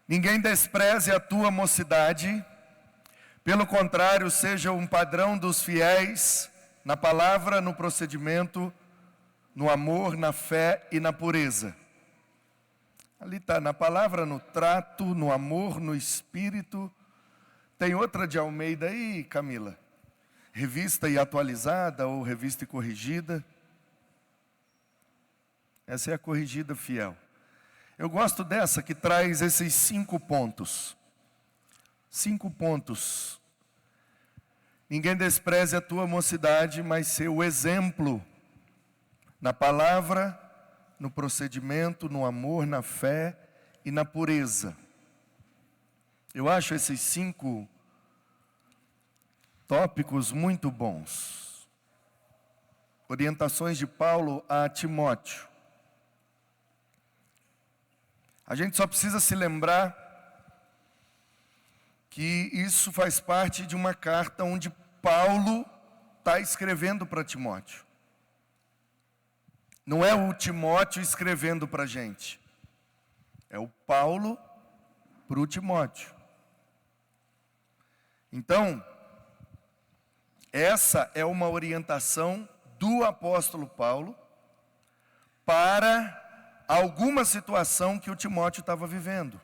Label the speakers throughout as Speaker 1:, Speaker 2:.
Speaker 1: Ninguém despreze a tua mocidade, pelo contrário, seja um padrão dos fiéis na palavra, no procedimento, no amor, na fé e na pureza. Ali está, na palavra, no trato, no amor, no espírito. Tem outra de Almeida aí, Camila? Revista e atualizada ou revista e corrigida? Essa é a corrigida fiel. Eu gosto dessa que traz esses 5 pontos. 5 pontos. Ninguém despreze a tua mocidade, mas ser o exemplo na palavra, no procedimento, no amor, na fé e na pureza. Eu acho esses 5 tópicos muito bons. Orientações de Paulo a Timóteo. A gente só precisa se lembrar que isso faz parte de uma carta onde Paulo está escrevendo para Timóteo. Não é o Timóteo escrevendo para a gente. É o Paulo para o Timóteo. Então, essa é uma orientação do apóstolo Paulo para alguma situação que o Timóteo estava vivendo.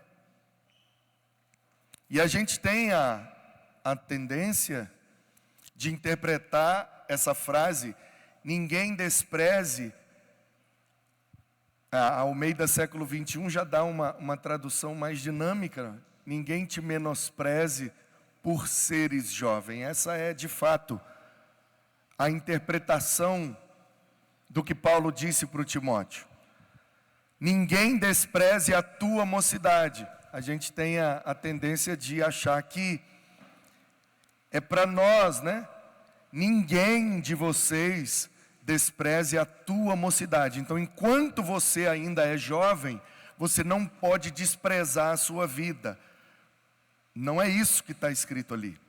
Speaker 1: E a gente tem a tendência de interpretar essa frase, ninguém despreze. A Almeida século 21 já dá uma tradução mais dinâmica. Ninguém te menospreze por seres jovem. Essa é, de fato, a interpretação do que Paulo disse para o Timóteo. Ninguém despreze a tua mocidade. A gente tem a tendência de achar que é para nós, né? Ninguém de vocês despreze a tua mocidade. Então, enquanto você ainda é jovem, você não pode desprezar a sua vida. Não é isso que está escrito ali.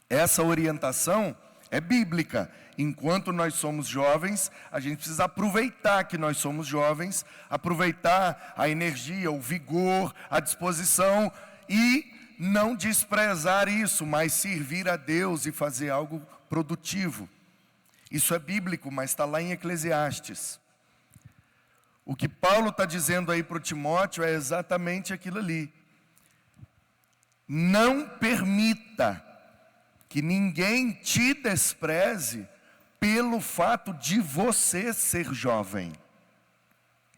Speaker 1: Essa orientação é bíblica. Enquanto nós somos jovens, a gente precisa aproveitar que nós somos jovens, aproveitar a energia, o vigor, a disposição e não desprezar isso, mas servir a Deus e fazer algo produtivo. Isso é bíblico, mas está lá em Eclesiastes. O que Paulo está dizendo aí para o Timóteo é exatamente aquilo ali. Não permita que ninguém te despreze pelo fato de você ser jovem.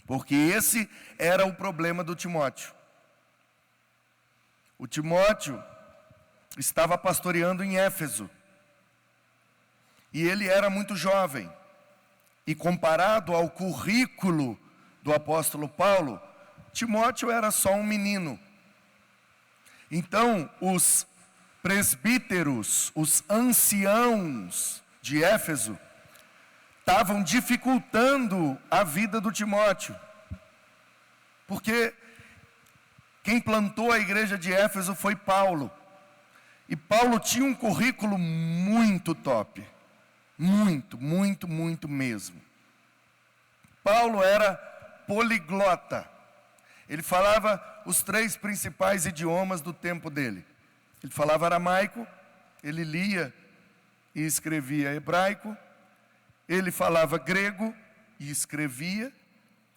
Speaker 1: Porque esse era o problema do Timóteo. O Timóteo estava pastoreando em Éfeso. E ele era muito jovem. E comparado ao currículo do apóstolo Paulo, Timóteo era só um menino. Então, os presbíteros, os anciãos de Éfeso, estavam dificultando a vida do Timóteo. Porque quem plantou a igreja de Éfeso foi Paulo. E Paulo tinha um currículo muito top. Muito mesmo. Paulo era poliglota. Ele falava os 3 principais idiomas do tempo dele. Ele falava aramaico, ele lia e escrevia hebraico, ele falava grego e escrevia,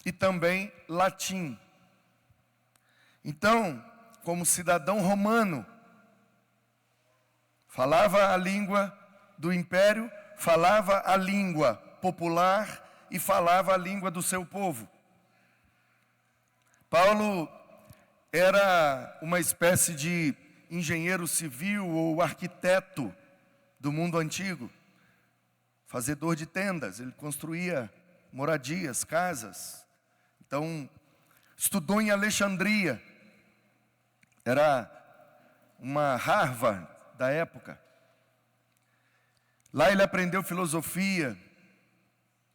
Speaker 1: e também latim. Então, como cidadão romano, falava a língua do império, falava a língua popular e falava a língua do seu povo. Paulo era uma espécie de engenheiro civil ou arquiteto do mundo antigo, fazedor de tendas, ele construía moradias, casas. Então, estudou em Alexandria, era uma Harvard da época. Lá ele aprendeu filosofia,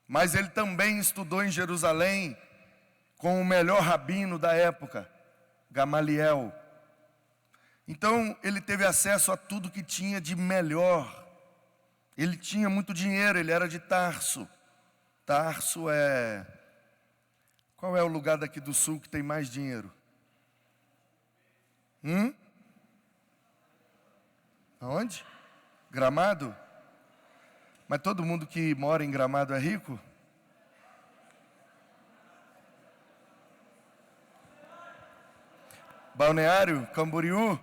Speaker 1: mas ele também estudou em Jerusalém com o melhor rabino da época, Gamaliel. Então, ele teve acesso a tudo que tinha de melhor. Ele tinha muito dinheiro, ele era de Tarso. Tarso é... Qual é o lugar daqui do sul que tem mais dinheiro? Aonde? Gramado? Mas todo mundo que mora em Gramado é rico? Balneário? Camboriú?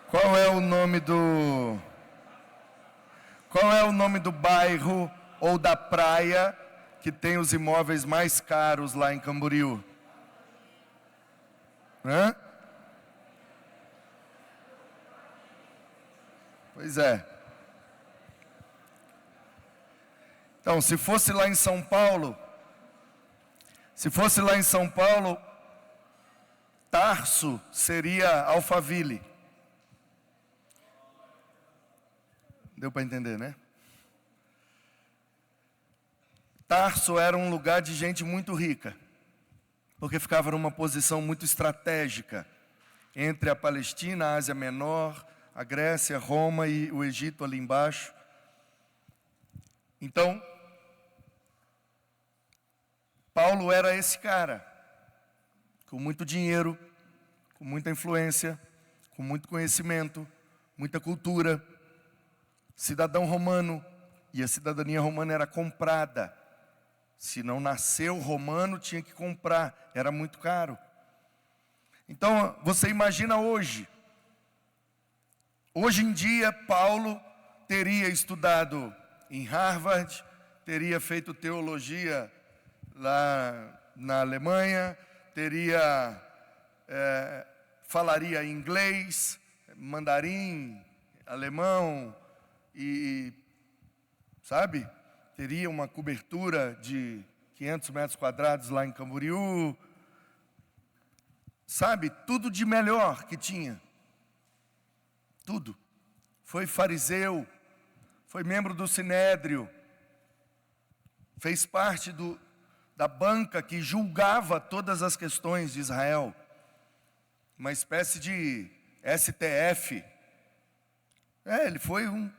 Speaker 1: Qual é o nome do bairro ou da praia que tem os imóveis mais caros lá em Camboriú? Hã? Pois é. Então, se fosse lá em São Paulo, Tarso seria Alphaville. Deu para entender, né? Tarso era um lugar de gente muito rica, porque ficava numa posição muito estratégica entre a Palestina, a Ásia Menor, a Grécia, Roma e o Egito ali embaixo. Então, Paulo era esse cara, com muito dinheiro, com muita influência, com muito conhecimento, muita cultura, cidadão romano, e a cidadania romana era comprada. Se não nasceu romano, tinha que comprar, era muito caro. Então, você imagina hoje em dia, Paulo teria estudado em Harvard, teria feito teologia lá na Alemanha, falaria inglês, mandarim, alemão, e sabe, teria uma cobertura de 500 metros quadrados lá em Camboriú, sabe, tudo de melhor que tinha, tudo. Foi fariseu, foi membro do Sinédrio, fez parte da banca que julgava todas as questões de Israel, uma espécie de STF. Ele foi um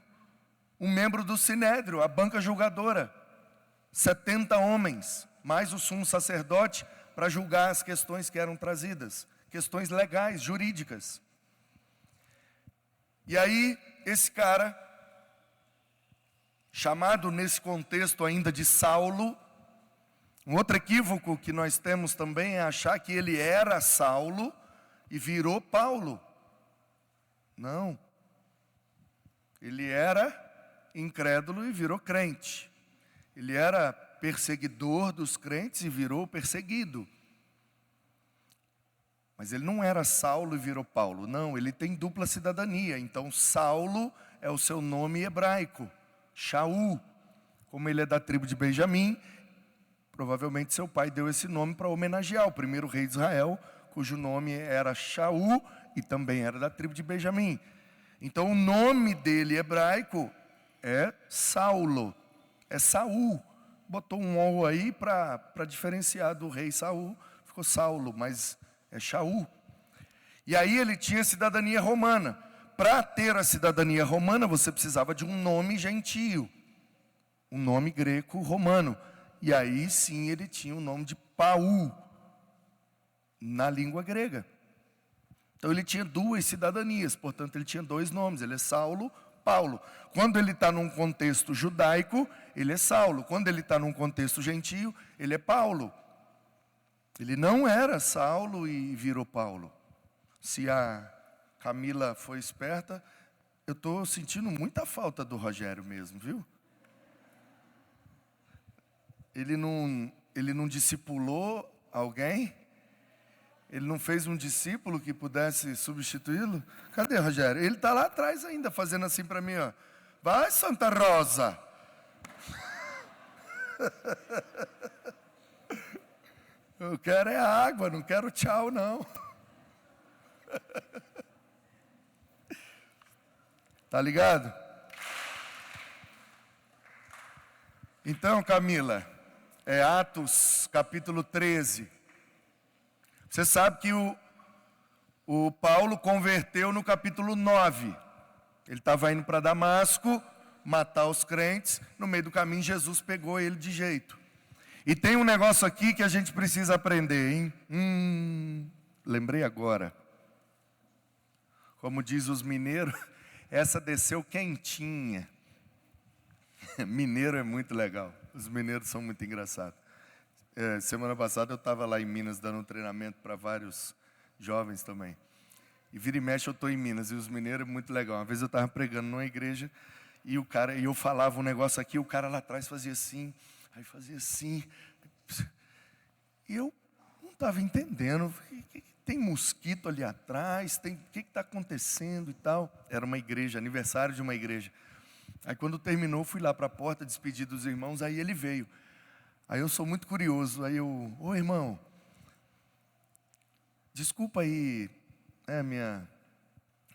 Speaker 1: membro do Sinédrio, a banca julgadora. 70 homens, mais o sumo sacerdote, para julgar as questões que eram trazidas, questões legais, jurídicas. E aí, esse cara, chamado nesse contexto ainda de Saulo, um outro equívoco que nós temos também é achar que ele era Saulo e virou Paulo. Não. Ele era incrédulo e virou crente. Ele era perseguidor dos crentes e virou perseguido. Mas ele não era Saulo e virou Paulo. Não, ele tem dupla cidadania. Então, Saulo é o seu nome hebraico. Shaul. Como ele é da tribo de Benjamim, provavelmente seu pai deu esse nome para homenagear o primeiro rei de Israel, cujo nome era Shaul e também era da tribo de Benjamim. Então, o nome dele hebraico é Saulo, é Saul. Botou um O aí para diferenciar do rei Saul, ficou Saulo, mas é Shaul. E aí ele tinha cidadania romana. Para ter a cidadania romana, você precisava de um nome gentio, um nome greco-romano. E aí sim ele tinha o nome de Paul, na língua grega. Então ele tinha duas cidadanias, portanto ele tinha dois nomes, ele é Saulo, Paulo. Quando ele está num contexto judaico, ele é Saulo. Quando ele está num contexto gentio, ele é Paulo. Ele não era Saulo e virou Paulo. Se a Camila foi esperta, eu estou sentindo muita falta do Rogério mesmo, viu? Ele não discipulou alguém? Ele não fez um discípulo que pudesse substituí-lo? Cadê, Rogério? Ele está lá atrás ainda, fazendo assim para mim, ó. Vai, Santa Rosa. Eu quero é água, não quero tchau, não. Tá ligado? Então, Camila, é Atos capítulo 13. Você sabe que o Paulo converteu no capítulo 9. Ele estava indo para Damasco, matar os crentes. No meio do caminho, Jesus pegou ele de jeito. E tem um negócio aqui que a gente precisa aprender, hein? Lembrei agora. Como diz os mineiros, essa desceu quentinha. Mineiro é muito legal. Os mineiros são muito engraçados. Semana passada eu estava lá em Minas dando um treinamento para vários jovens também. E vira e mexe eu estou em Minas, e os mineiros é muito legal. Uma vez eu estava pregando numa igreja, e eu falava um negócio aqui, o cara lá atrás fazia assim, aí fazia assim. E eu não estava entendendo, tem mosquito ali atrás, o que está acontecendo e tal. Era uma igreja, aniversário de uma igreja. Aí quando terminou, fui lá para a porta, despedi dos irmãos, aí ele veio. Aí eu sou muito curioso, aí ô irmão, desculpa aí, minha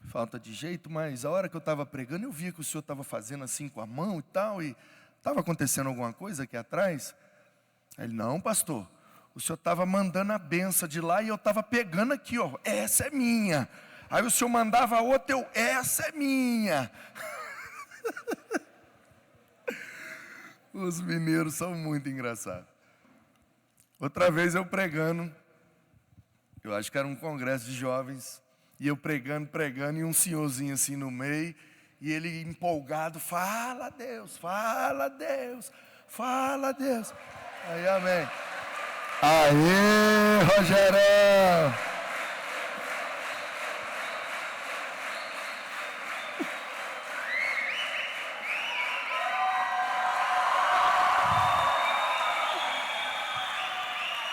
Speaker 1: falta de jeito, mas a hora que eu estava pregando, eu via que o senhor estava fazendo assim com a mão e tal, e estava acontecendo alguma coisa aqui atrás? Aí ele, não, pastor, o senhor estava mandando a benção de lá e eu estava pegando aqui, ó, essa é minha. Aí o senhor mandava outra, essa é minha. Os mineiros são muito engraçados. Outra vez eu pregando, eu acho que era um congresso de jovens, e eu pregando, e um senhorzinho assim no meio, e ele empolgado, fala Deus, fala Deus, fala Deus. Aí, amém. Aê, Rogerão!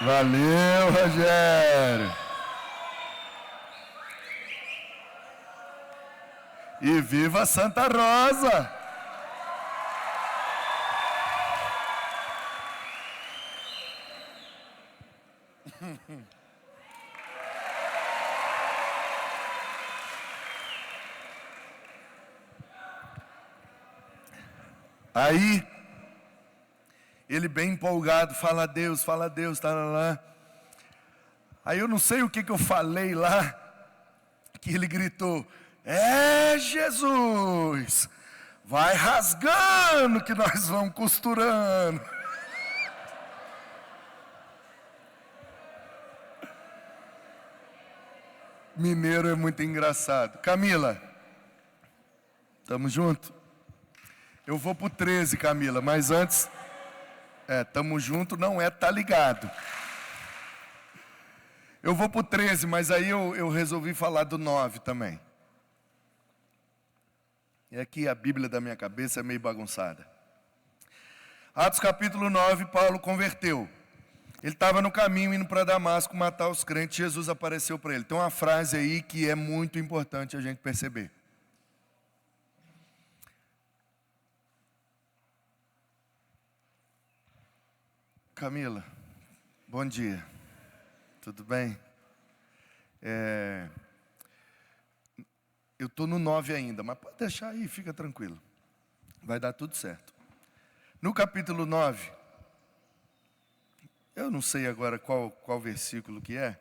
Speaker 1: Valeu, Rogério! E viva Santa Rosa! Aí, ele bem empolgado, fala a Deus, tá lá. Aí eu não sei o que eu falei lá, que ele gritou, Jesus, vai rasgando que nós vamos costurando. Mineiro é muito engraçado. Camila, tamo junto? Eu vou pro 13, Camila, mas antes, tamo junto não tá ligado. Eu vou pro 13, mas aí eu resolvi falar do 9 também. E aqui a Bíblia da minha cabeça é meio bagunçada. Atos capítulo 9, Paulo converteu. Ele estava no caminho indo para Damasco matar os crentes, Jesus apareceu para ele. Tem uma frase aí que é muito importante a gente perceber. Camila, bom dia. Tudo bem? Eu estou no 9 ainda, mas pode deixar aí, fica tranquilo. Vai dar tudo certo. No capítulo 9, eu não sei agora qual versículo que é.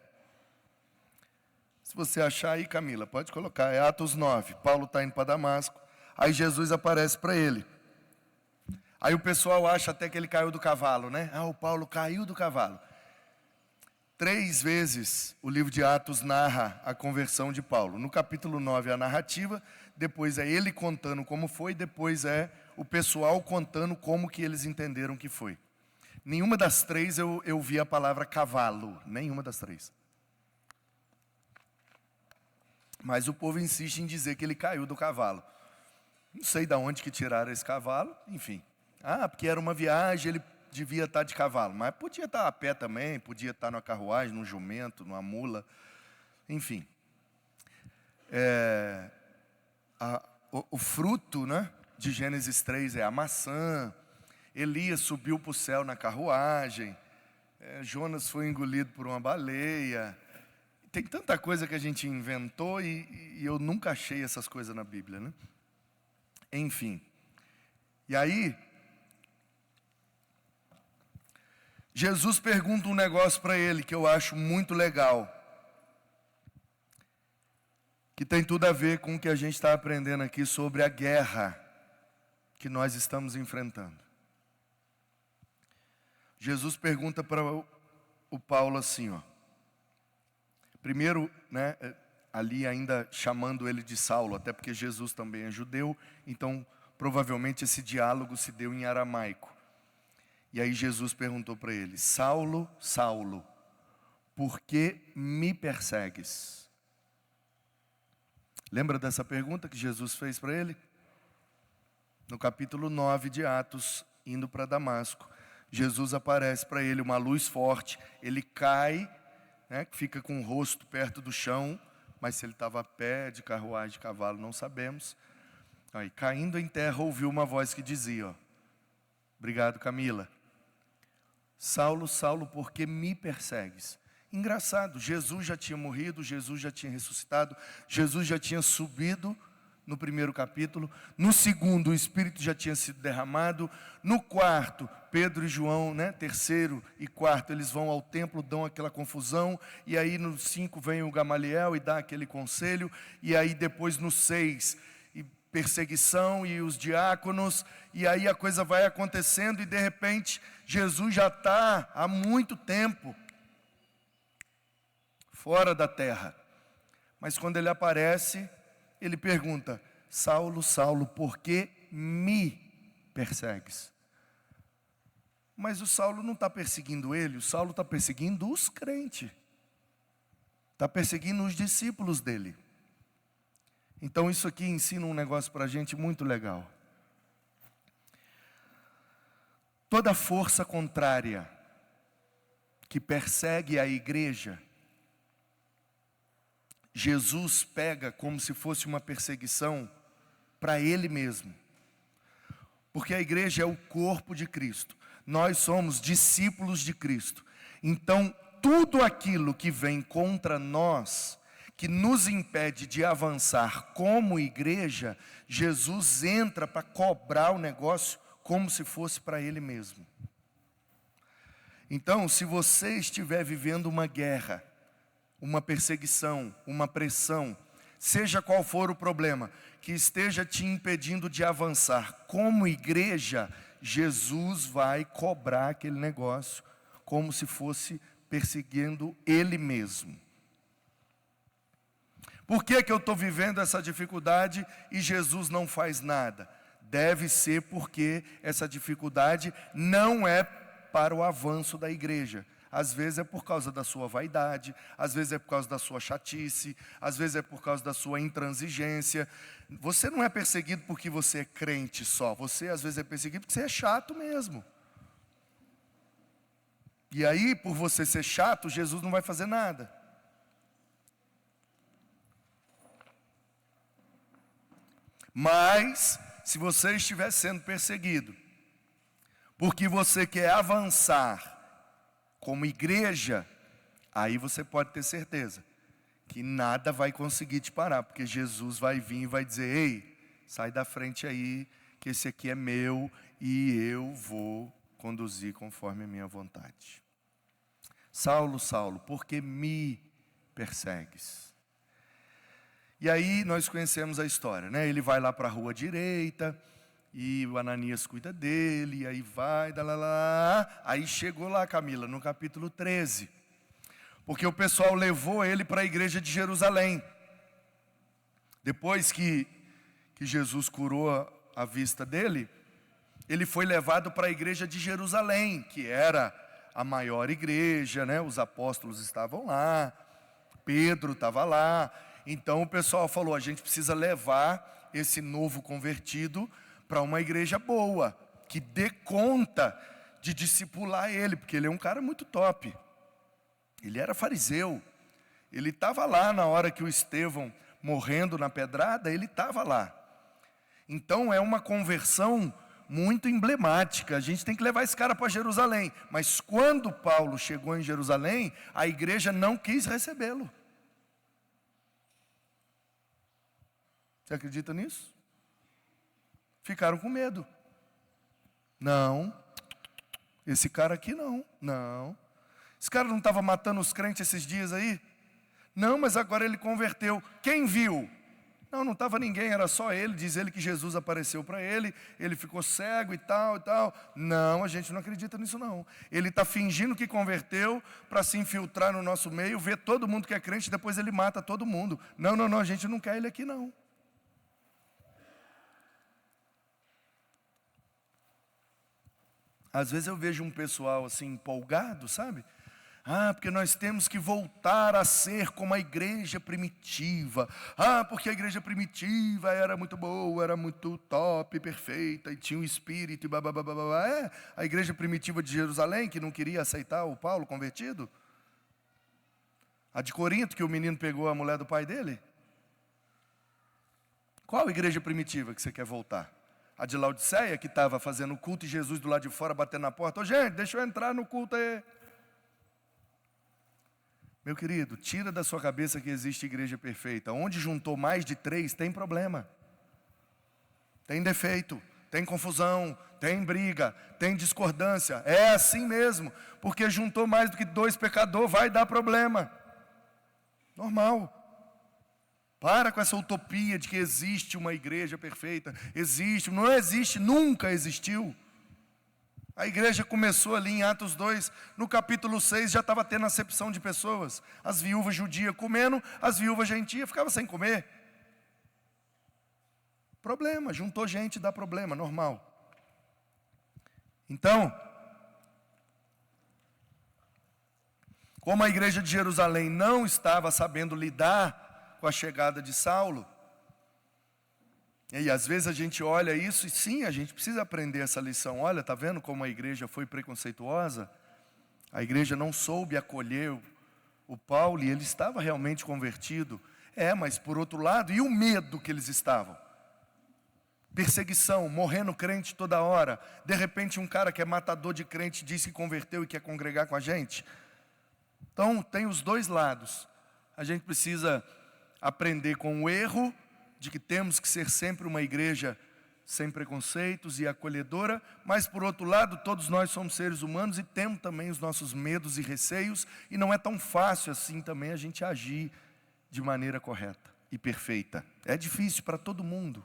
Speaker 1: Se você achar aí, Camila, pode colocar. É Atos 9. Paulo está indo para Damasco. Aí Jesus aparece para ele. Aí o pessoal acha até que ele caiu do cavalo, né? O Paulo caiu do cavalo. 3 vezes o livro de Atos narra a conversão de Paulo. No capítulo 9 é a narrativa, depois é ele contando como foi, depois é o pessoal contando como que eles entenderam que foi. Nenhuma das 3 eu vi a palavra cavalo, nenhuma das 3. Mas o povo insiste em dizer que ele caiu do cavalo. Não sei de onde que tiraram esse cavalo, enfim. Porque era uma viagem, ele devia estar de cavalo, mas podia estar a pé também, podia estar numa carruagem, num jumento, numa mula, enfim. O fruto, né, de Gênesis 3 é a maçã. Elias subiu para o céu na carruagem. Jonas foi engolido por uma baleia. Tem tanta coisa que a gente inventou e eu nunca achei essas coisas na Bíblia, né? Enfim. E aí, Jesus pergunta um negócio para ele que eu acho muito legal, que tem tudo a ver com o que a gente está aprendendo aqui sobre a guerra que nós estamos enfrentando. Jesus pergunta para o Paulo assim, ó. Primeiro, né, ali ainda chamando ele de Saulo, até porque Jesus também é judeu, então provavelmente esse diálogo se deu em aramaico. E aí Jesus perguntou para ele: Saulo, Saulo, por que me persegues? Lembra dessa pergunta que Jesus fez para ele? No capítulo 9 de Atos, indo para Damasco, Jesus aparece para ele, uma luz forte, ele cai, né, fica com o rosto perto do chão, mas se ele estava a pé, de carruagem, de cavalo, não sabemos. Aí, caindo em terra, ouviu uma voz que dizia, ó, obrigado, Camila. Saulo, Saulo, por que me persegues? Engraçado, Jesus já tinha morrido, Jesus já tinha ressuscitado, Jesus já tinha subido no primeiro capítulo. No segundo, o Espírito já tinha sido derramado. No quarto, Pedro e João, né, terceiro e quarto, eles vão ao templo, dão aquela confusão. E aí no 5 vem o Gamaliel e dá aquele conselho. E aí depois no 6, perseguição e os diáconos. E aí a coisa vai acontecendo e de repente Jesus já está há muito tempo fora da terra. Mas quando ele aparece, ele pergunta: Saulo, Saulo, por que me persegues? Mas o Saulo não está perseguindo ele, o Saulo está perseguindo os crentes. Está perseguindo os discípulos dele. Então isso aqui ensina um negócio para a gente muito legal. Toda força contrária que persegue a igreja, Jesus pega como se fosse uma perseguição para Ele mesmo. Porque a igreja é o corpo de Cristo. Nós somos discípulos de Cristo. Então, tudo aquilo que vem contra nós, que nos impede de avançar como igreja, Jesus entra para cobrar o negócio como se fosse para Ele mesmo. Então, se você estiver vivendo uma guerra, uma perseguição, uma pressão, seja qual for o problema, que esteja te impedindo de avançar como igreja, Jesus vai cobrar aquele negócio como se fosse perseguindo Ele mesmo. Por que eu estou vivendo essa dificuldade e Jesus não faz nada? Deve ser porque essa dificuldade não é para o avanço da igreja. Às vezes é por causa da sua vaidade, às vezes é por causa da sua chatice, às vezes é por causa da sua intransigência. Você não é perseguido porque você é crente só, você às vezes é perseguido porque você é chato mesmo. E aí, por você ser chato, Jesus não vai fazer nada. Mas, se você estiver sendo perseguido, porque você quer avançar como igreja, aí você pode ter certeza que nada vai conseguir te parar, porque Jesus vai vir e vai dizer: ei, sai da frente aí, que esse aqui é meu e eu vou conduzir conforme a minha vontade. Saulo, Saulo, por que me persegues? E aí nós conhecemos a história, né? Ele vai lá para a rua direita, e o Ananias cuida dele, e aí vai, aí chegou lá, Camila, no capítulo 13, porque o pessoal levou ele para a igreja de Jerusalém. Depois que Jesus curou a vista dele, ele foi levado para a igreja de Jerusalém, que era a maior igreja, né? Os apóstolos estavam lá, Pedro estava lá. Então o pessoal falou: a gente precisa levar esse novo convertido para uma igreja boa, que dê conta de discipular ele, porque ele é um cara muito top. Ele era fariseu, ele estava lá na hora que o Estevão, morrendo na pedrada, ele estava lá. Então é uma conversão muito emblemática, a gente tem que levar esse cara para Jerusalém. Mas quando Paulo chegou em Jerusalém, a igreja não quis recebê-lo. Você acredita nisso? Ficaram com medo. Não, esse cara aqui não. Esse cara não estava matando os crentes esses dias aí? Não, mas agora ele converteu. Quem viu? Não, não estava ninguém, era só ele. Diz ele que Jesus apareceu para ele, ele ficou cego e tal e tal. Não, a gente não acredita nisso não. Ele está fingindo que converteu para se infiltrar no nosso meio, ver todo mundo que é crente e depois ele mata todo mundo. Não, não, não, a gente não quer ele aqui não. Às vezes eu vejo um pessoal assim empolgado, sabe? Porque nós temos que voltar a ser como a igreja primitiva. Porque a igreja primitiva era muito boa, era muito top, perfeita, e tinha um espírito, e babá. A igreja primitiva de Jerusalém, que não queria aceitar o Paulo convertido? A de Corinto, que o menino pegou a mulher do pai dele? Qual igreja primitiva que você quer voltar? A de Laodiceia, que estava fazendo culto e Jesus do lado de fora batendo na porta. Gente, deixa eu entrar no culto aí. Meu querido, tira da sua cabeça que existe igreja perfeita. Onde juntou mais de 3, tem problema. Tem defeito, tem confusão, tem briga, tem discordância. É assim mesmo. Porque juntou mais do que 2 pecadores, vai dar problema. Normal. Para com essa utopia de que existe uma igreja perfeita. Existe, não existe, nunca existiu. A igreja começou ali em Atos 2, no capítulo 6 já estava tendo acepção de pessoas. As viúvas judias comendo, as viúvas gentias ficavam sem comer. Problema, juntou gente, dá problema, normal. Então, como a igreja de Jerusalém não estava sabendo lidar com a chegada de Saulo, e às vezes a gente olha isso e sim, a gente precisa aprender essa lição. Olha, está vendo como a igreja foi preconceituosa? A igreja não soube acolher o Paulo e ele estava realmente convertido. Mas por outro lado, e o medo que eles estavam? Perseguição, morrendo crente toda hora. De repente um cara que é matador de crente diz que converteu e quer congregar com a gente. Então tem os dois lados. A gente precisa aprender com o erro de que temos que ser sempre uma igreja sem preconceitos e acolhedora, mas por outro lado, todos nós somos seres humanos e temos também os nossos medos e receios, e não é tão fácil assim também a gente agir de maneira correta e perfeita. É difícil para todo mundo.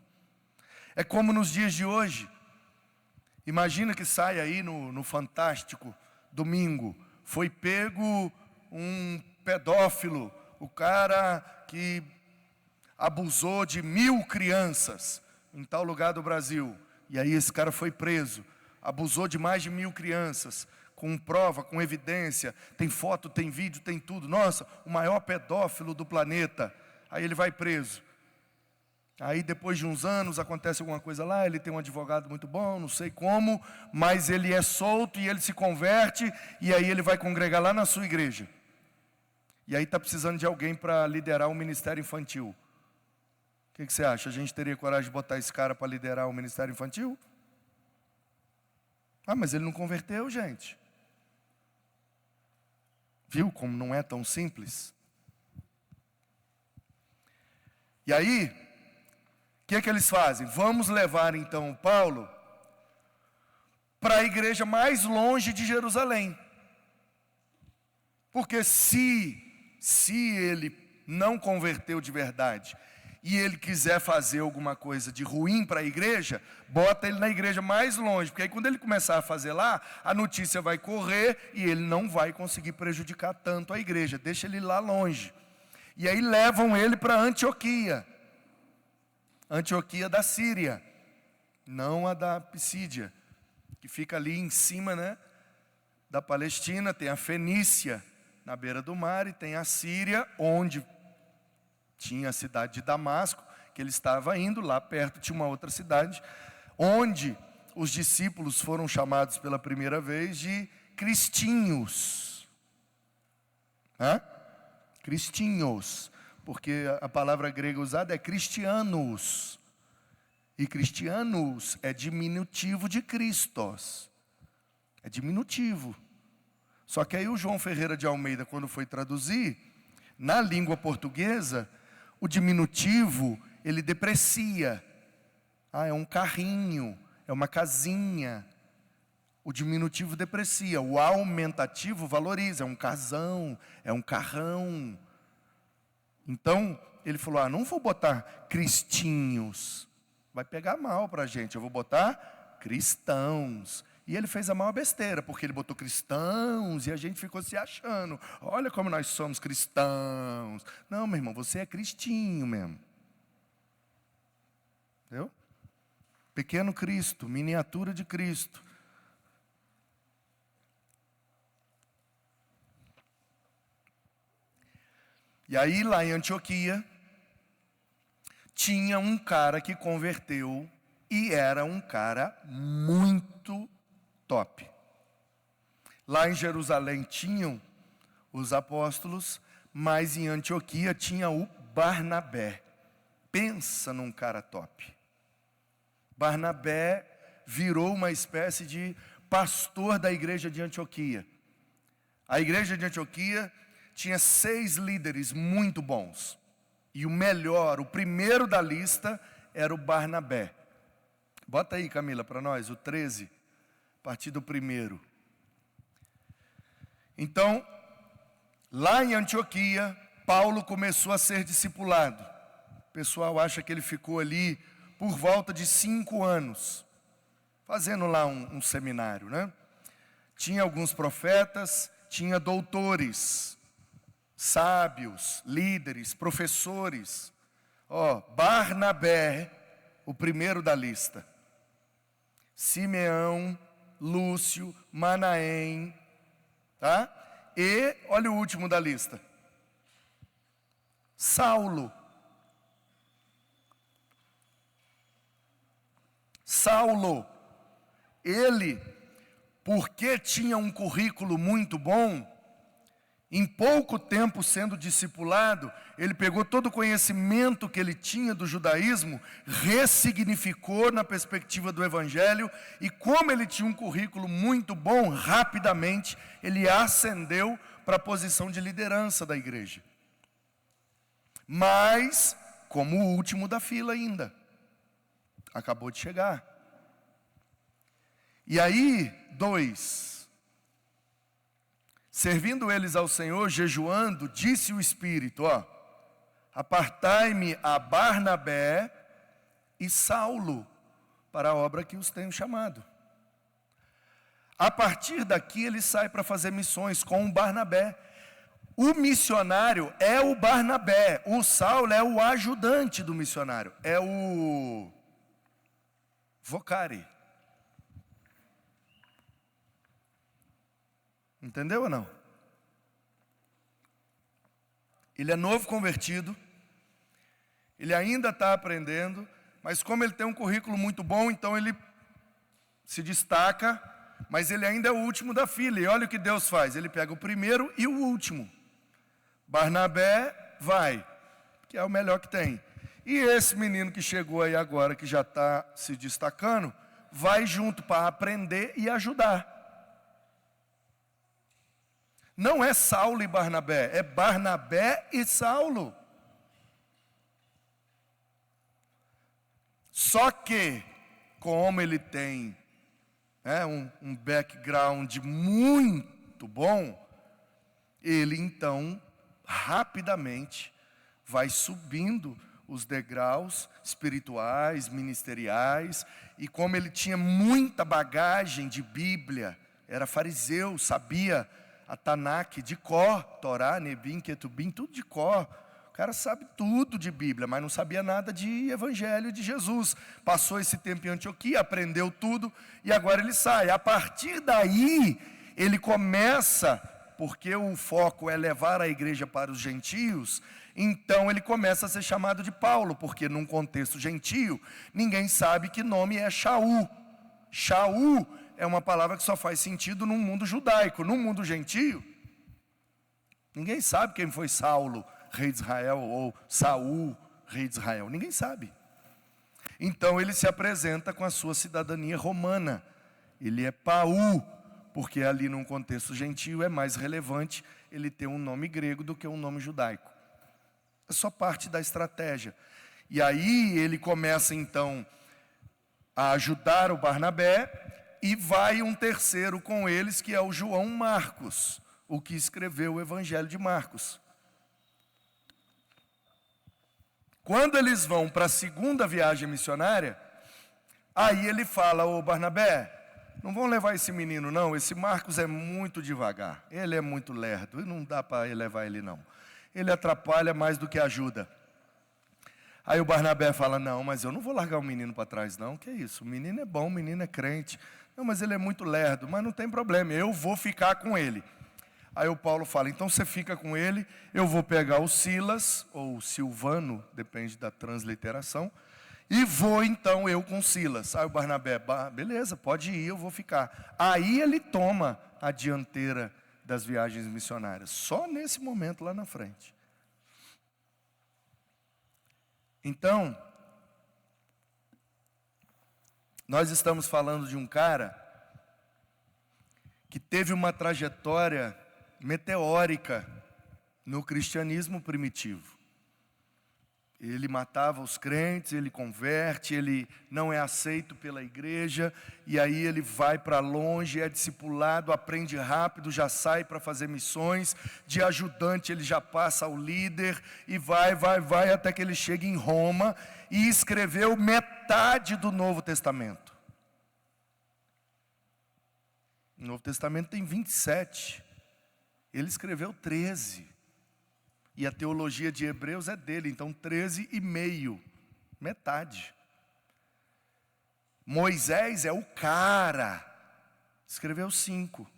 Speaker 1: É como nos dias de hoje. Imagina que sai aí no Fantástico, domingo, foi pego um pedófilo, o cara que abusou de 1000 crianças em tal lugar do Brasil. E aí esse cara foi preso, abusou de mais de 1000 crianças, com prova, com evidência, tem foto, tem vídeo, tem tudo. Nossa, o maior pedófilo do planeta. Aí ele vai preso. Aí depois de uns anos acontece alguma coisa lá, ele tem um advogado muito bom, não sei como, mas ele é solto e ele se converte, e aí ele vai congregar lá na sua igreja. E aí está precisando de alguém para liderar o ministério infantil. O que você acha? A gente teria coragem de botar esse cara para liderar o ministério infantil? Mas ele não converteu, gente. Viu como não é tão simples? E aí, o que eles fazem? Vamos levar então o Paulo para a igreja mais longe de Jerusalém. Porque se ele não converteu de verdade e ele quiser fazer alguma coisa de ruim para a igreja, bota ele na igreja mais longe, porque aí quando ele começar a fazer lá, a notícia vai correr e ele não vai conseguir prejudicar tanto a igreja, deixa ele lá longe. E aí levam ele para Antioquia da Síria, não a da Pisídia, que fica ali em cima, né, da Palestina. Tem a Fenícia na beira do mar e tem a Síria, onde tinha a cidade de Damasco, que ele estava indo. Lá perto tinha uma outra cidade, onde os discípulos foram chamados pela primeira vez de cristinhos. Cristinhos, porque a palavra grega usada é cristianos. E cristianos é diminutivo de Christos. É diminutivo. Só que aí o João Ferreira de Almeida, quando foi traduzir, na língua portuguesa, o diminutivo, ele deprecia. É um carrinho, é uma casinha. O diminutivo deprecia, o aumentativo valoriza, é um casão, é um carrão. Então, ele falou, não vou botar cristinhos, vai pegar mal para a gente, eu vou botar cristãos. E ele fez a maior besteira, porque ele botou cristãos e a gente ficou se achando. Olha como nós somos cristãos. Não, meu irmão, você é cristinho mesmo. Entendeu? Pequeno Cristo, miniatura de Cristo. E aí, lá em Antioquia, tinha um cara que converteu e era um cara muito top. Lá em Jerusalém tinham os apóstolos, mas em Antioquia tinha o Barnabé. Pensa num cara top. Barnabé virou uma espécie de pastor da igreja de Antioquia. A igreja de Antioquia tinha 6 líderes muito bons. E o melhor, o primeiro da lista, era o Barnabé. Bota aí, Camila, para nós, o 13, a partir do primeiro. Então, lá em Antioquia, Paulo começou a ser discipulado. O pessoal acha que ele ficou ali por volta de 5 anos, fazendo lá um seminário, né? Tinha alguns profetas, tinha doutores, sábios, líderes, professores. Barnabé, o primeiro da lista. Simeão, Lúcio, Manaém, tá? E, olha o último da lista. Saulo. Saulo, ele, porque tinha um currículo muito bom, em pouco tempo sendo discipulado, ele pegou todo o conhecimento que ele tinha do judaísmo, ressignificou na perspectiva do evangelho, e como ele tinha um currículo muito bom, rapidamente ele ascendeu para a posição de liderança da igreja. Mas, como o último da fila ainda, acabou de chegar. E aí, 2. Servindo eles ao Senhor, jejuando, disse o Espírito, apartai-me a Barnabé e Saulo para a obra que os tenho chamado. A partir daqui ele sai para fazer missões com o Barnabé. O missionário é o Barnabé, o Saulo é o ajudante do missionário, é o vocari. Entendeu ou não? Ele é novo convertido, ele ainda está aprendendo, mas como ele tem um currículo muito bom, então ele se destaca, mas ele ainda é o último da fila. E olha o que Deus faz, ele pega o primeiro e o último. Barnabé vai, que é o melhor que tem. E esse menino que chegou aí agora, que já está se destacando, vai junto para aprender e ajudar. Não é Saulo e Barnabé, é Barnabé e Saulo. Só que, como ele tem um background muito bom, ele então, rapidamente, vai subindo os degraus espirituais, ministeriais, e como ele tinha muita bagagem de Bíblia, era fariseu, sabia a Tanakh de cor, Torá, Nebim, Ketubim, tudo de cor. O cara sabe tudo de Bíblia, mas não sabia nada de Evangelho de Jesus. Passou esse tempo em Antioquia, aprendeu tudo, e agora ele sai. A partir daí, ele começa, porque o foco é levar a igreja para os gentios, então ele começa a ser chamado de Paulo, porque num contexto gentio, ninguém sabe que nome é Shaul. Shaul é uma palavra que só faz sentido no mundo judaico. No mundo gentio, ninguém sabe quem foi Saulo, rei de Israel, ou Saul, rei de Israel. Ninguém sabe. Então ele se apresenta com a sua cidadania romana. Ele é Paul, porque ali num contexto gentio é mais relevante ele ter um nome grego do que um nome judaico. É só parte da estratégia. E aí ele começa então a ajudar o Barnabé, e vai um terceiro com eles, que é o João Marcos, o que escreveu o Evangelho de Marcos. Quando eles vão para a segunda viagem missionária, aí ele fala: ô Barnabé, não vão levar esse menino não, esse Marcos é muito devagar, ele é muito lerdo, e não dá para levar ele não. Ele atrapalha mais do que ajuda. Aí o Barnabé fala: não, mas eu não vou largar o menino para trás não, que isso, o menino é bom, o menino é crente. Não, mas ele é muito lerdo, mas não tem problema, eu vou ficar com ele. Aí o Paulo fala: então você fica com ele, eu vou pegar o Silas, ou Silvano, depende da transliteração, e vou então eu com Silas. Aí o Barnabé: beleza, pode ir, eu vou ficar. Aí ele toma a dianteira das viagens missionárias, só nesse momento lá na frente. Então, nós estamos falando de um cara que teve uma trajetória meteórica no cristianismo primitivo. Ele matava os crentes, ele converte, ele não é aceito pela igreja, e aí ele vai para longe, é discipulado, aprende rápido, já sai para fazer missões, de ajudante ele já passa ao líder, e vai, até que ele chega em Roma, e escreveu metade do Novo Testamento. O Novo Testamento tem 27, ele escreveu 13. E a teologia de Hebreus é dele, então 13,5, metade. Moisés é o cara, escreveu 5.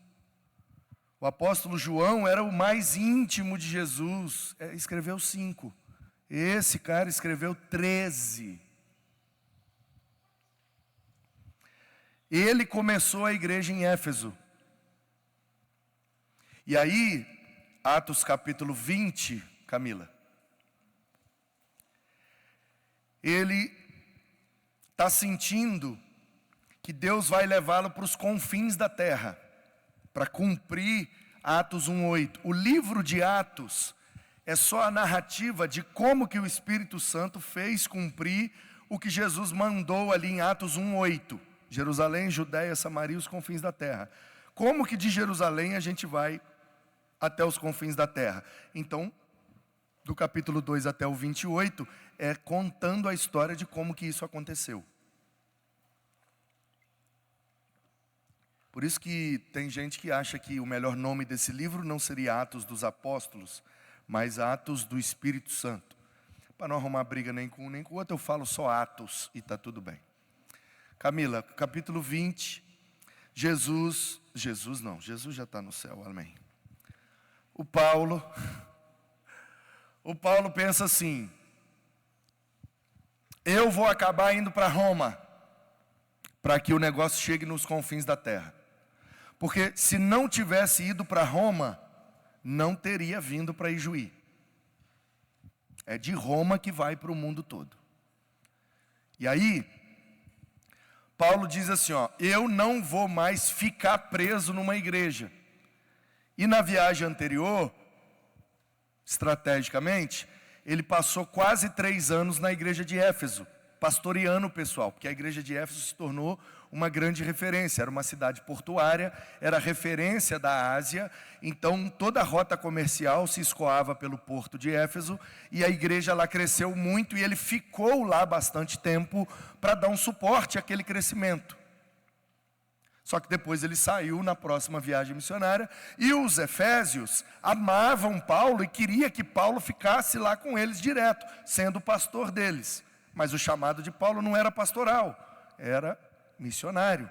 Speaker 1: O apóstolo João era o mais íntimo de Jesus, escreveu 5. Esse cara escreveu 13. Ele começou a igreja em Éfeso. E aí, Atos capítulo 20, Camila. Ele está sentindo que Deus vai levá-lo para os confins da terra, para cumprir Atos 1:8. O livro de Atos é só a narrativa de como que o Espírito Santo fez cumprir o que Jesus mandou ali em Atos 1:8. Jerusalém, Judéia, Samaria e os confins da terra. Como que de Jerusalém a gente vai até os confins da terra? Então, do capítulo 2 até o 28, é contando a história de como que isso aconteceu. Por isso que tem gente que acha que o melhor nome desse livro não seria Atos dos Apóstolos, mas Atos do Espírito Santo. Para não arrumar briga nem com um nem com o outro, eu falo só Atos e está tudo bem. Camila, capítulo 20, Jesus já está no céu, amém. O Paulo pensa assim: eu vou acabar indo para Roma, para que o negócio chegue nos confins da terra. Porque se não tivesse ido para Roma, não teria vindo para Ijuí. É de Roma que vai para o mundo todo. E aí, Paulo diz assim, eu não vou mais ficar preso numa igreja. E na viagem anterior, estrategicamente, ele passou quase 3 anos na igreja de Éfeso, pastoreando o pessoal, porque a igreja de Éfeso se tornou uma grande referência, era uma cidade portuária, era referência da Ásia, então toda a rota comercial se escoava pelo porto de Éfeso, e a igreja lá cresceu muito, e ele ficou lá bastante tempo para dar um suporte àquele crescimento. Só que depois ele saiu na próxima viagem missionária, e os efésios amavam Paulo e queria que Paulo ficasse lá com eles direto, sendo o pastor deles. Mas o chamado de Paulo não era pastoral, era missionário.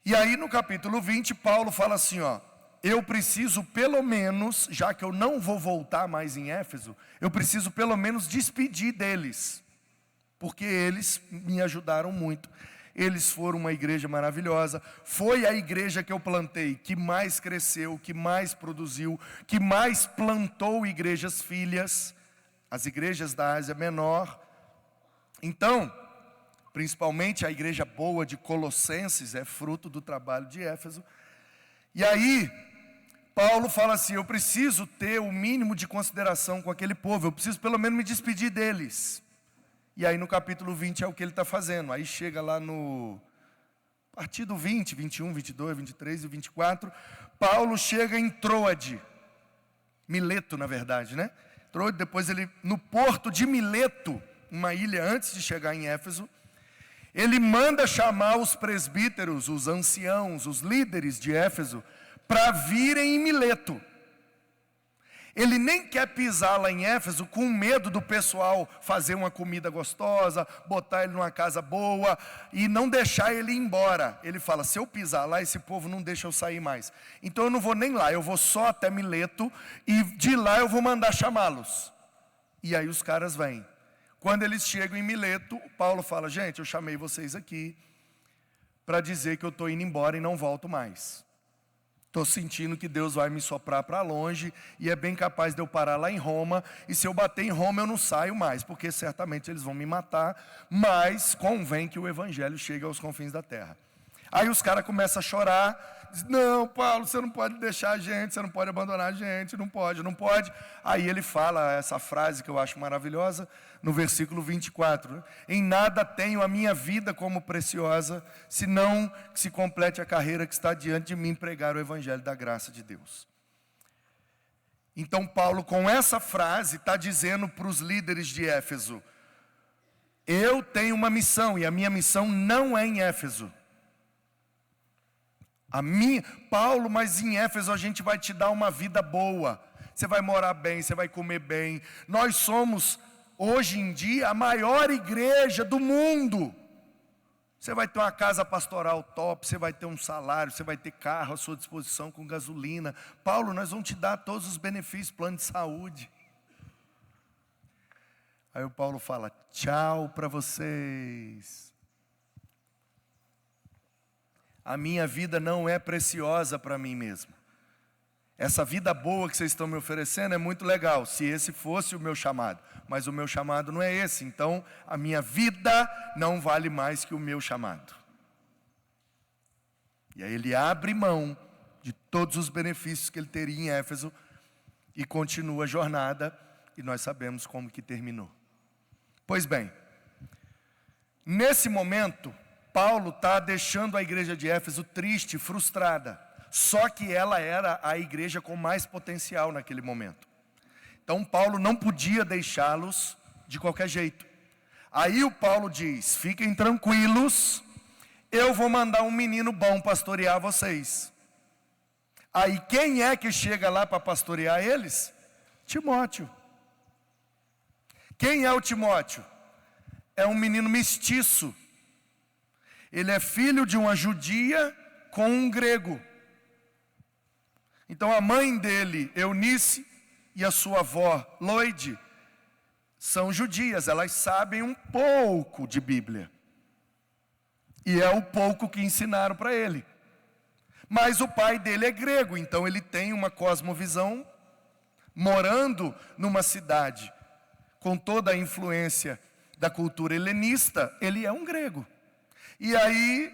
Speaker 1: E aí no capítulo 20, Paulo fala assim, eu preciso pelo menos, já que eu não vou voltar mais em Éfeso, eu preciso pelo menos despedir deles, porque eles me ajudaram muito. Eles foram uma igreja maravilhosa, foi a igreja que eu plantei, que mais cresceu, que mais produziu, que mais plantou igrejas filhas, as igrejas da Ásia Menor. Então, principalmente a igreja boa de Colossenses é fruto do trabalho de Éfeso. E aí, Paulo fala assim, eu preciso ter o mínimo de consideração com aquele povo, eu preciso pelo menos me despedir deles. E aí no capítulo 20 é o que ele está fazendo. Aí chega lá no a partir do 20, 21, 22, 23 e 24, Paulo chega em Troade, Mileto na verdade, né? Depois ele, no porto de Mileto, uma ilha antes de chegar em Éfeso, ele manda chamar os presbíteros, os anciãos, os líderes de Éfeso, para virem em Mileto. Ele nem quer pisar lá em Éfeso com medo do pessoal fazer uma comida gostosa, botar ele numa casa boa e não deixar ele ir embora. Ele fala, se eu pisar lá, esse povo não deixa eu sair mais. Então eu não vou nem lá, eu vou só até Mileto e de lá eu vou mandar chamá-los. E aí os caras vêm. Quando eles chegam em Mileto, Paulo fala, gente, eu chamei vocês aqui para dizer que eu estou indo embora e não volto mais. Estou sentindo que Deus vai me soprar para longe e é bem capaz de eu parar lá em Roma. E se eu bater em Roma eu não saio mais, porque certamente eles vão me matar. Mas convém que o evangelho chegue aos confins da terra. Aí os caras começam a chorar. Dizem, não, Paulo, você não pode deixar a gente, você não pode abandonar a gente, não pode, não pode. Aí ele fala essa frase que eu acho maravilhosa, no versículo 24. Né? Em nada tenho a minha vida como preciosa, senão que se complete a carreira que está diante de mim, pregar o evangelho da graça de Deus. Então Paulo, com essa frase, está dizendo para os líderes de Éfeso, eu tenho uma missão, e a minha missão não é em Éfeso. Paulo, mas em Éfeso a gente vai te dar uma vida boa. Você vai morar bem, você vai comer bem. Nós somos, hoje em dia, a maior igreja do mundo. Você vai ter uma casa pastoral top, você vai ter um salário, você vai ter carro à sua disposição com gasolina. Paulo, nós vamos te dar todos os benefícios, plano de saúde. Aí o Paulo fala, tchau para vocês. A minha vida não é preciosa para mim mesmo. Essa vida boa que vocês estão me oferecendo é muito legal, se esse fosse o meu chamado. Mas o meu chamado não é esse, então a minha vida não vale mais que o meu chamado. E aí ele abre mão de todos os benefícios que ele teria em Éfeso e continua a jornada, e nós sabemos como que terminou. Pois bem, nesse momento, Paulo está deixando a igreja de Éfeso triste, frustrada. Só que ela era a igreja com mais potencial naquele momento. Então Paulo não podia deixá-los de qualquer jeito. Aí o Paulo diz, fiquem tranquilos, eu vou mandar um menino bom pastorear vocês. Aí quem é que chega lá para pastorear eles? Timóteo. Quem é o Timóteo? É um menino mestiço. Ele é filho de uma judia com um grego. Então a mãe dele, Eunice, e a sua avó, Loide, são judias. Elas sabem um pouco de Bíblia. E é o pouco que ensinaram para ele. Mas o pai dele é grego, então ele tem uma cosmovisão, morando numa cidade com toda a influência da cultura helenista, ele é um grego. E aí,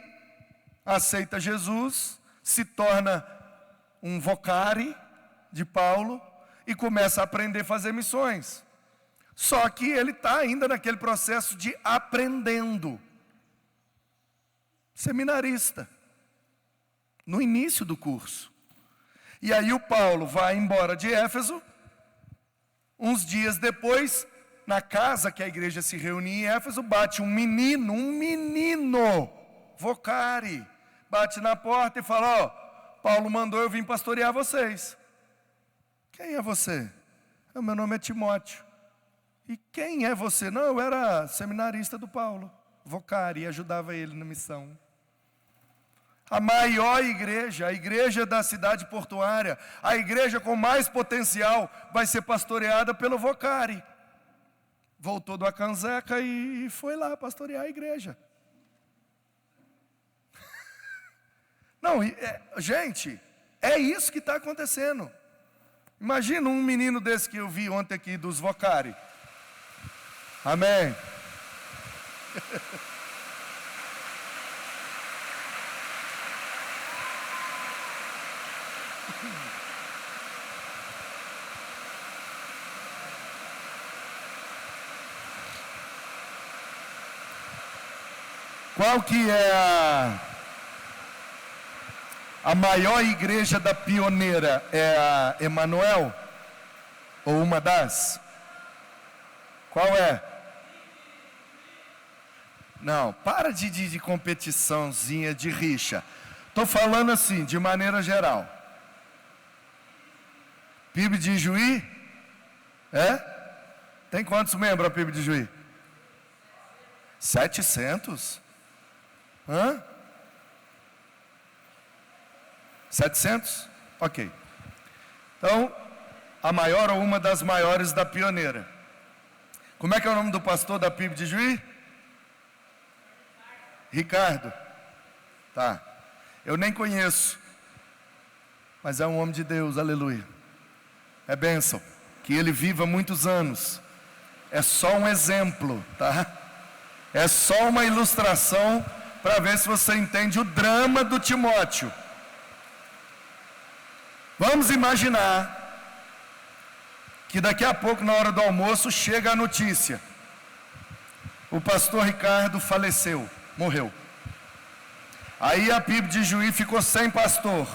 Speaker 1: aceita Jesus, se torna um vocari de Paulo e começa a aprender a fazer missões. Só que ele está ainda naquele processo de aprendendo. Seminarista. No início do curso. E aí o Paulo vai embora de Éfeso. Uns dias depois, na casa que a igreja se reunia em Éfeso, bate um menino, vocari, bate na porta e fala, Paulo mandou eu vir pastorear vocês. Quem é você? Meu nome é Timóteo. E quem é você? Não, eu era seminarista do Paulo, vocari, e ajudava ele na missão. A maior igreja, a igreja da cidade portuária, a igreja com mais potencial, vai ser pastoreada pelo vocari. Voltou do Acanzeca e foi lá pastorear a igreja. Não, gente, é isso que está acontecendo. Imagina um menino desse que eu vi ontem aqui dos vocari. Amém. Qual que é a maior igreja da Pioneira? É a Emanuel? Ou uma das? Qual é? Não, para de competiçãozinha, de rixa. Estou falando assim, de maneira geral. PIB de Juí? É? Tem quantos membros a PIB de Juí? 700? Hã? 700? Ok. Então, a maior ou uma das maiores da Pioneira. Como é que é o nome do pastor da PIB de Juí? Ricardo. Tá. Eu nem conheço. Mas é um homem de Deus, aleluia. É bênção. Que ele viva muitos anos. É só um exemplo, tá? É só uma ilustração para ver se você entende o drama do Timóteo. Vamos imaginar que daqui a pouco, na hora do almoço, chega a notícia. O pastor Ricardo faleceu, morreu. Aí a PIB de Juí ficou sem pastor.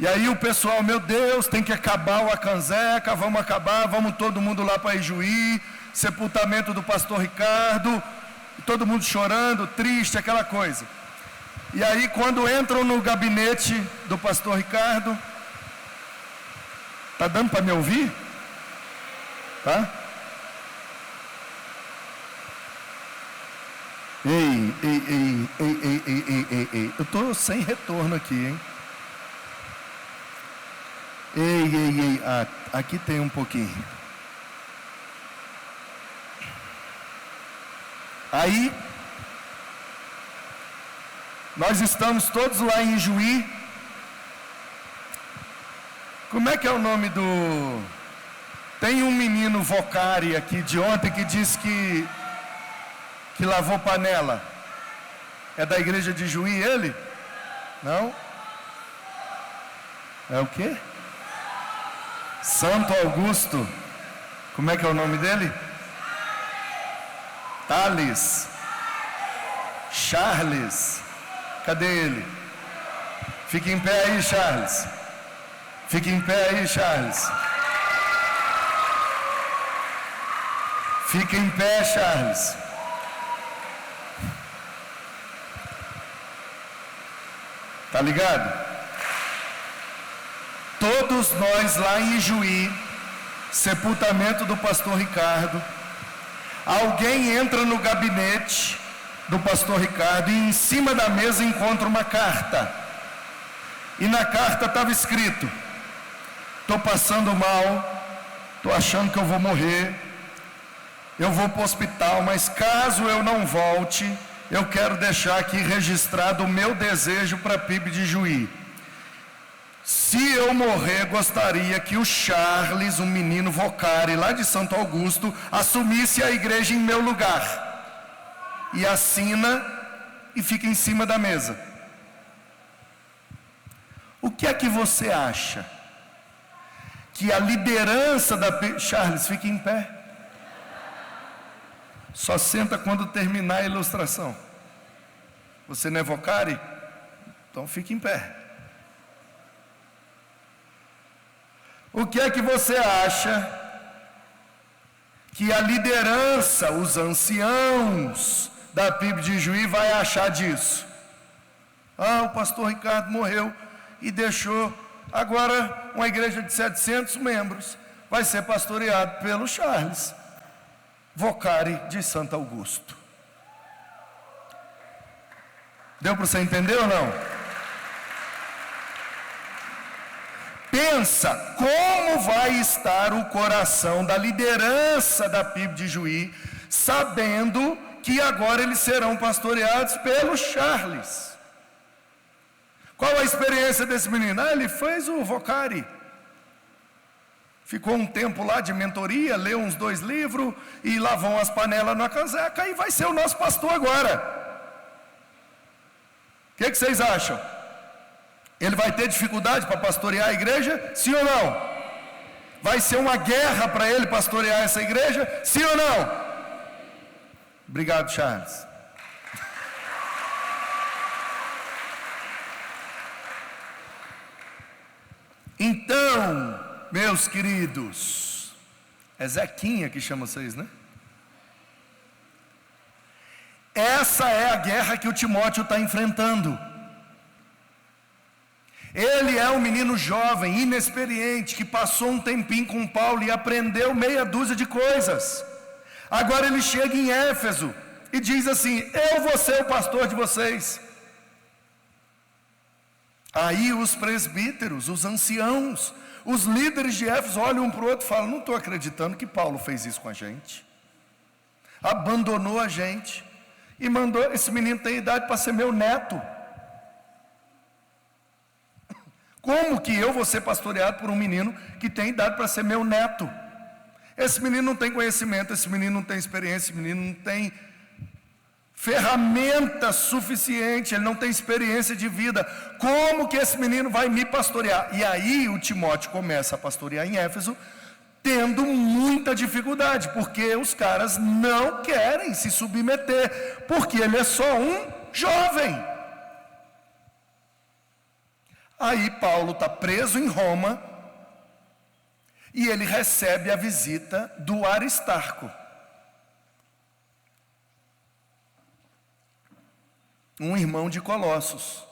Speaker 1: E aí o pessoal, meu Deus, tem que acabar o Acanzeca, vamos acabar, vamos todo mundo lá para Ijuí, sepultamento do pastor Ricardo, todo mundo chorando, triste, aquela coisa. E aí quando entram no gabinete do pastor Ricardo, tá dando para me ouvir? Tá? Ei, eu estou sem retorno aqui, hein? Ei, aqui tem um pouquinho. Aí, nós estamos todos lá em Juí. Como é que é o nome do... Tem um menino Vocari aqui de ontem que disse que lavou panela. É da igreja de Juí ele? Não? É o quê? Santo Augusto. Como é que é o nome dele? Thales. Charles. Cadê ele? Fique em pé aí, Charles. Fique em pé aí, Charles. Fique em pé, Charles. Tá ligado? Todos nós lá em Ijuí, sepultamento do pastor Ricardo, alguém entra no gabinete do pastor Ricardo e em cima da mesa encontra uma carta. E na carta estava escrito: estou passando mal, estou achando que eu vou morrer, eu vou para o hospital, mas caso eu não volte, eu quero deixar aqui registrado o meu desejo para a PIB de Juí. Se eu morrer, gostaria que o Charles, um menino Vocari, lá de Santo Augusto, assumisse a igreja em meu lugar. E assina e fica em cima da mesa. O que é que você acha? Que a liderança da PIB... Charles, fique em pé. Só senta quando terminar a ilustração. Você não é Vocari? Então fique em pé. O que é que você acha que a liderança, os anciãos da PIB de Juí vai achar disso? Ah, o pastor Ricardo morreu e deixou agora uma igreja de 700 membros. Vai ser pastoreado pelo Charles Vocari de Santo Augusto. Deu para você entender ou não? Pensa como vai estar o coração da liderança da PIB de Juí, sabendo que agora eles serão pastoreados pelo Charles. Qual a experiência desse menino? Ele fez o Vocari. Ficou um tempo lá de mentoria, leu uns 2 livros e lavou umas panelas na Acanzeca e vai ser o nosso pastor agora. O que vocês acham? Ele vai ter dificuldade para pastorear a igreja? Sim ou não? Vai ser uma guerra para ele pastorear essa igreja? Sim ou não? Obrigado, Charles. Então, meus queridos, É Zequinha que chama vocês, né? Essa é a guerra que o Timóteo está enfrentando. Ele é um menino jovem, inexperiente, que passou um tempinho com Paulo e aprendeu meia dúzia de coisas. Agora ele chega em Éfeso e diz assim: eu vou ser o pastor de vocês. Aí os presbíteros, os anciãos, os líderes de Éfeso olham um para o outro e falam: não estou acreditando que Paulo fez isso com a gente. Abandonou a gente e mandou, esse menino tem idade para ser meu neto. Como que eu vou ser pastoreado por um menino que tem idade para ser meu neto? Esse menino não tem conhecimento, esse menino não tem experiência, esse menino não tem ferramenta suficiente, ele não tem experiência de vida. Como que esse menino vai me pastorear? E aí o Timóteo começa a pastorear em Éfeso, tendo muita dificuldade, porque os caras não querem se submeter, porque ele é só um jovem. Aí Paulo está preso em Roma, e ele recebe a visita do Aristarco, um irmão de Colossos.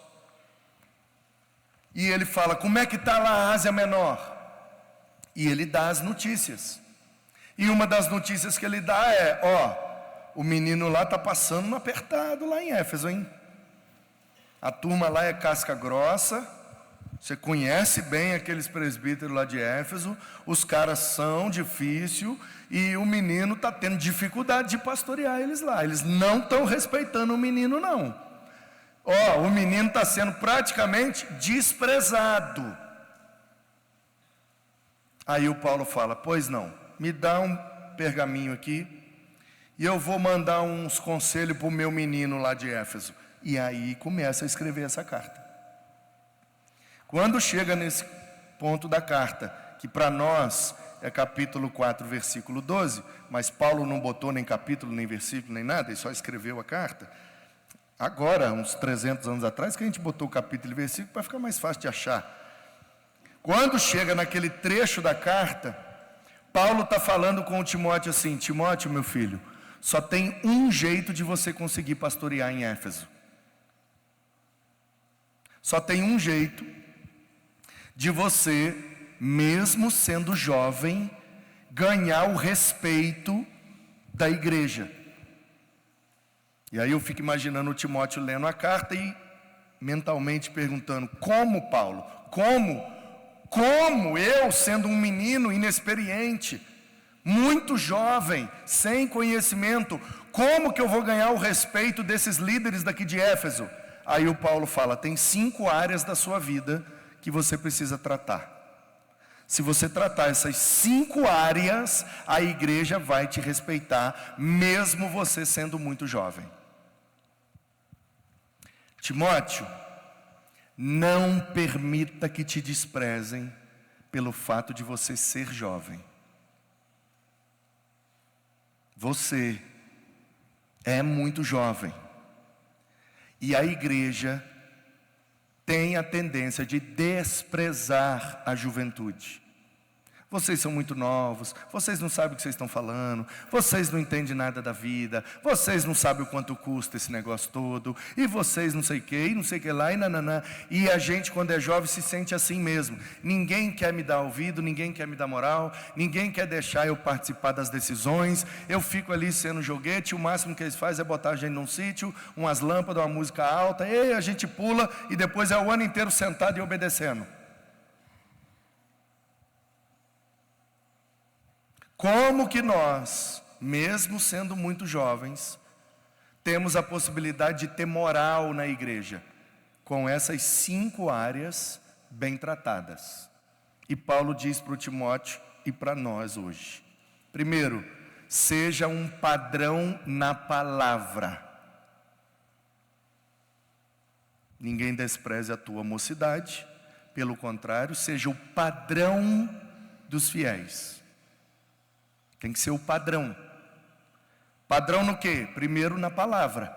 Speaker 1: E ele fala: como é que está lá a Ásia Menor? E ele dá as notícias. E uma das notícias que ele dá é: o menino lá está passando um apertado lá em Éfeso, hein? A turma lá é casca grossa. Você conhece bem aqueles presbíteros lá de Éfeso. Os caras são difíceis. E o menino está tendo dificuldade de pastorear eles lá. Eles não estão respeitando o menino, não. O menino está sendo praticamente desprezado. Aí o Paulo fala: pois não, me dá um pergaminho aqui, e eu vou mandar uns conselhos para o meu menino lá de Éfeso. E aí começa a escrever essa carta. Quando chega nesse ponto da carta, que para nós é capítulo 4, versículo 12, mas Paulo não botou nem capítulo, nem versículo, nem nada, ele só escreveu a carta. Agora, uns 300 anos atrás, que a gente botou o capítulo e versículo para ficar mais fácil de achar. Quando chega naquele trecho da carta, Paulo está falando com o Timóteo assim: Timóteo, meu filho, só tem um jeito de você conseguir pastorear em Éfeso. Só tem um jeito de você, mesmo sendo jovem, ganhar o respeito da igreja. E aí eu fico imaginando o Timóteo lendo a carta e mentalmente perguntando: como, Paulo? Como eu, sendo um menino inexperiente, muito jovem, sem conhecimento, como que eu vou ganhar o respeito desses líderes daqui de Éfeso? Aí o Paulo fala: tem 5 áreas da sua vida que você precisa tratar. Se você tratar essas 5 áreas, a igreja vai te respeitar, mesmo você sendo muito jovem. Timóteo, não permita que te desprezem pelo fato de você ser jovem. Você é muito jovem. E a igreja tem a tendência de desprezar a juventude. Vocês são muito novos, vocês não sabem o que vocês estão falando, vocês não entendem nada da vida, vocês não sabem o quanto custa esse negócio todo, e vocês não sei o que, e não sei o que lá, e nananã. E a gente, quando é jovem, se sente assim mesmo. Ninguém quer me dar ouvido, ninguém quer me dar moral, ninguém quer deixar eu participar das decisões. Eu fico ali sendo joguete, o máximo que eles fazem é botar a gente num sítio, umas lâmpadas, uma música alta, e a gente pula, e depois é o ano inteiro sentado e obedecendo. Como que nós, mesmo sendo muito jovens, temos a possibilidade de ter moral na igreja, com essas 5 áreas bem tratadas? E Paulo diz para o Timóteo e para nós hoje: primeiro, seja um padrão na palavra. Ninguém despreze a tua mocidade, pelo contrário, seja o padrão dos fiéis. Tem que ser o padrão. Padrão no quê? Primeiro na palavra.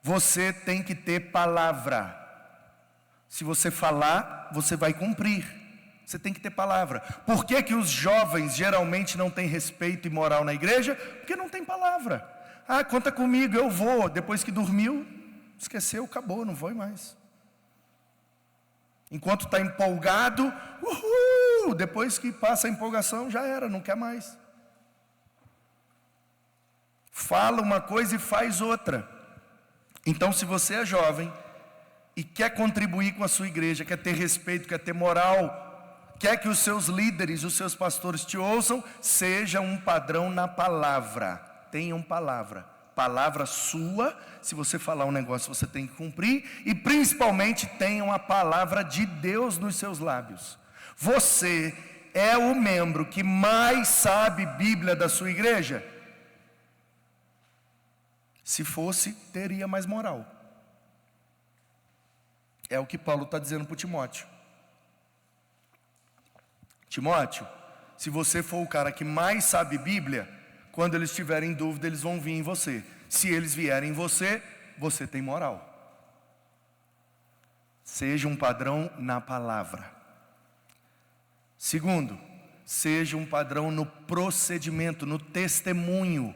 Speaker 1: Você tem que ter palavra. Se você falar, você vai cumprir. Você tem que ter palavra. Por que que os jovens geralmente não têm respeito e moral na igreja? Porque não tem palavra. Ah, conta comigo, eu vou. Depois que dormiu, esqueceu, acabou, não vou mais. Enquanto está empolgado, uhul! Depois que passa a empolgação, já era, não quer mais. Fala uma coisa e faz outra. Então, se você é jovem e quer contribuir com a sua igreja, quer ter respeito, quer ter moral, quer que os seus líderes, os seus pastores te ouçam, seja um padrão na palavra. Tenham palavra. Palavra sua, se você falar um negócio você tem que cumprir, e principalmente tenham a palavra de Deus nos seus lábios. Você é o membro que mais sabe Bíblia da sua igreja? Se fosse, teria mais moral. É o que Paulo está dizendo para o Timóteo. Timóteo, se você for o cara que mais sabe Bíblia, quando eles tiverem dúvida, eles vão vir em você. Se eles vierem em você, você tem moral. Seja um padrão na palavra. Segundo, seja um padrão no procedimento, no testemunho,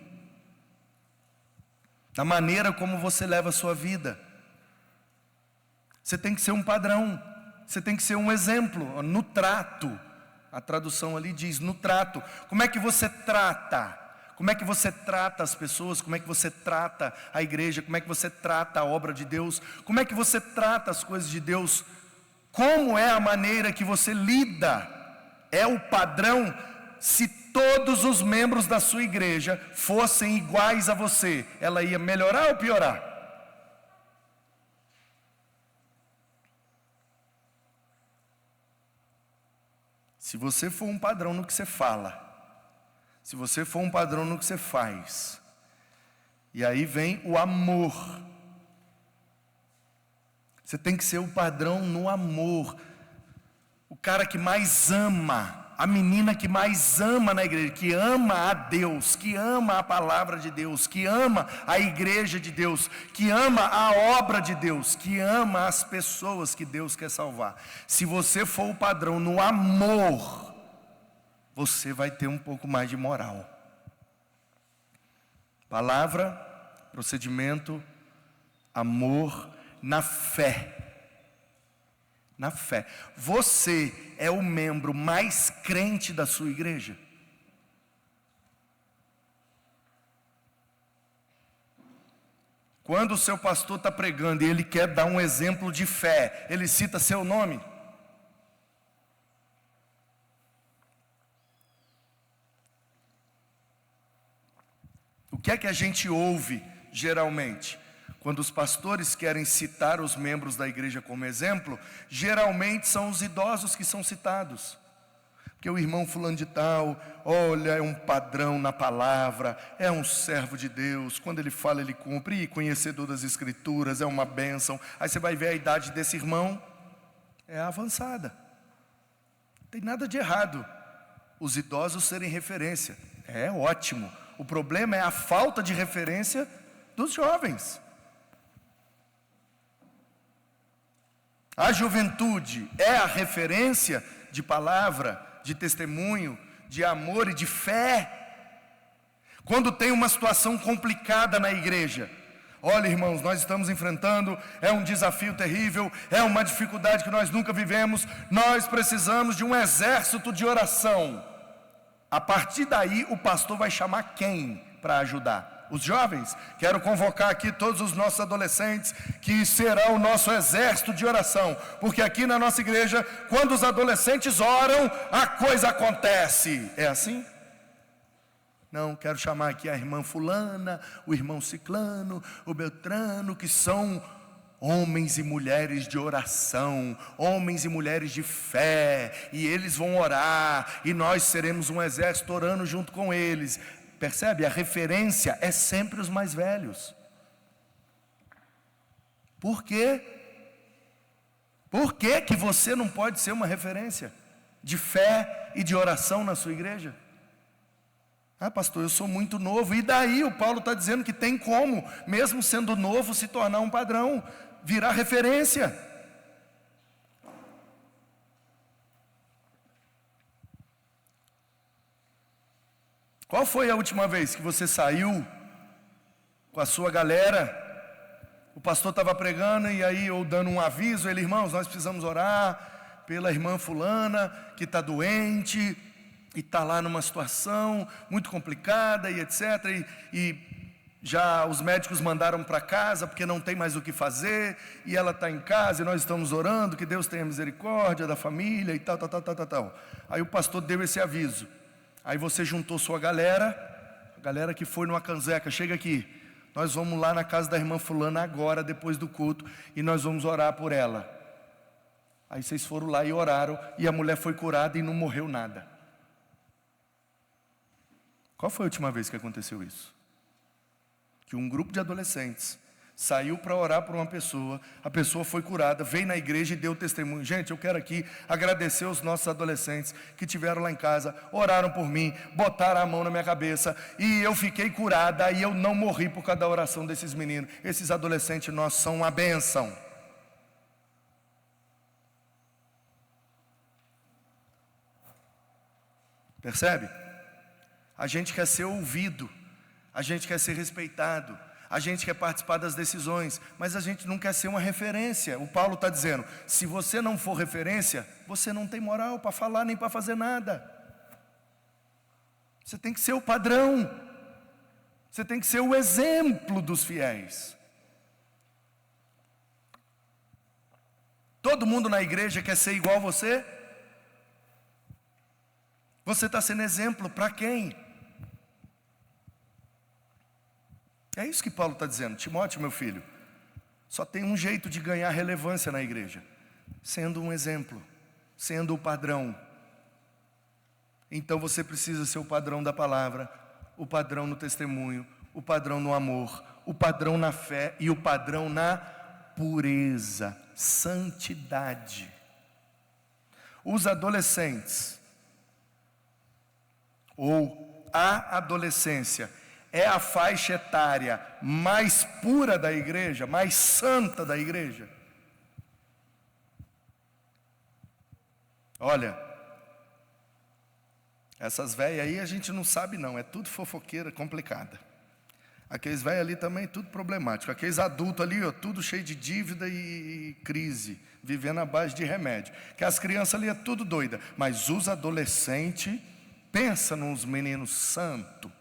Speaker 1: na maneira como você leva a sua vida. Você tem que ser um padrão, você tem que ser um exemplo, no trato. A tradução ali diz, no trato. Como é que você trata? Como é que você trata as pessoas? Como é que você trata a igreja? Como é que você trata a obra de Deus? Como é que você trata as coisas de Deus? Como é a maneira que você lida? É o padrão. Se todos os membros da sua igreja fossem iguais a você, ela ia melhorar ou piorar? Se você for um padrão no que você fala, se você for um padrão no que você faz, e aí vem o amor. Você tem que ser o padrão no amor. O cara que mais ama, a menina que mais ama na igreja, que ama a Deus, que ama a palavra de Deus, que ama a igreja de Deus, que ama a obra de Deus, que ama as pessoas que Deus quer salvar. Se você for o padrão no amor, você vai ter um pouco mais de moral. Palavra, procedimento, amor, na fé. Na fé. Você é o membro mais crente da sua igreja? Quando o seu pastor está pregando e ele quer dar um exemplo de fé, ele cita seu nome? O que é que a gente ouve geralmente? Quando os pastores querem citar os membros da igreja como exemplo, geralmente são os idosos que são citados. Porque o irmão fulano de tal, olha, é um padrão na palavra, é um servo de Deus, quando ele fala ele cumpre, e conhecedor das escrituras, é uma bênção. Aí você vai ver a idade desse irmão, é avançada. Não tem nada de errado os idosos serem referência, é ótimo. O problema é a falta de referência dos jovens. A juventude é a referência de palavra, de testemunho, de amor e de fé. Quando tem uma situação complicada na igreja, olha irmãos, nós estamos enfrentando, é um desafio terrível, é uma dificuldade que nós nunca vivemos, nós precisamos de um exército de oração. A partir daí o pastor vai chamar quem para ajudar? Os jovens. Quero convocar aqui todos os nossos adolescentes, que serão o nosso exército de oração, porque aqui na nossa igreja, quando os adolescentes oram, a coisa acontece. É assim? Não, quero chamar aqui a irmã fulana, o irmão ciclano, o beltrano, que são homens e mulheres de oração, homens e mulheres de fé, e eles vão orar, e nós seremos um exército orando junto com eles. Percebe? A referência é sempre os mais velhos. Por quê? Por que que você não pode ser uma referência de fé e de oração na sua igreja? Ah, pastor, eu sou muito novo. E daí o Paulo está dizendo que tem como, mesmo sendo novo, se tornar um padrão, virar referência. Qual foi a última vez que você saiu com a sua galera? O pastor estava pregando e aí eu dando um aviso, ele: irmãos, nós precisamos orar pela irmã fulana que está doente e está lá numa situação muito complicada e etc. E já os médicos mandaram para casa porque não tem mais o que fazer, e ela está em casa e nós estamos orando que Deus tenha misericórdia da família e tal. Aí o pastor deu esse aviso. Aí você juntou sua galera, a galera que foi numa canzeca: chega aqui, nós vamos lá na casa da irmã fulana agora, depois do culto, e nós vamos orar por ela. Aí vocês foram lá e oraram, e a mulher foi curada e não morreu nada. Qual foi a última vez que aconteceu isso? Que um grupo de adolescentes saiu para orar por uma pessoa, a pessoa foi curada, veio na igreja e deu testemunho. Gente, eu quero aqui agradecer os nossos adolescentes que tiveram lá em casa, oraram por mim, botaram a mão na minha cabeça e eu fiquei curada e eu não morri por causa da oração desses meninos. Esses adolescentes nossos são uma bênção. Percebe? A gente quer ser ouvido, a gente quer ser respeitado, a gente quer participar das decisões, mas a gente não quer ser uma referência. O Paulo está dizendo: se você não for referência, você não tem moral para falar nem para fazer nada. Você tem que ser o padrão, você tem que ser o exemplo dos fiéis. Todo mundo na igreja quer ser igual a você? Você está sendo exemplo para quem? É isso que Paulo está dizendo: Timóteo, meu filho, só tem um jeito de ganhar relevância na igreja: sendo um exemplo, sendo o padrão. Então você precisa ser o padrão da palavra, o padrão no testemunho, o padrão no amor, o padrão na fé e o padrão na pureza, santidade. Os adolescentes, ou a adolescência, é a faixa etária mais pura da igreja, mais santa da igreja. Olha, essas velhas aí a gente não sabe não, é tudo fofoqueira complicada. Aqueles velhos ali também tudo problemático. Aqueles adultos ali, ó, tudo cheio de dívida e crise, vivendo à base de remédio. Que as crianças ali é tudo doida, mas os adolescentes, pensa nos meninos santos.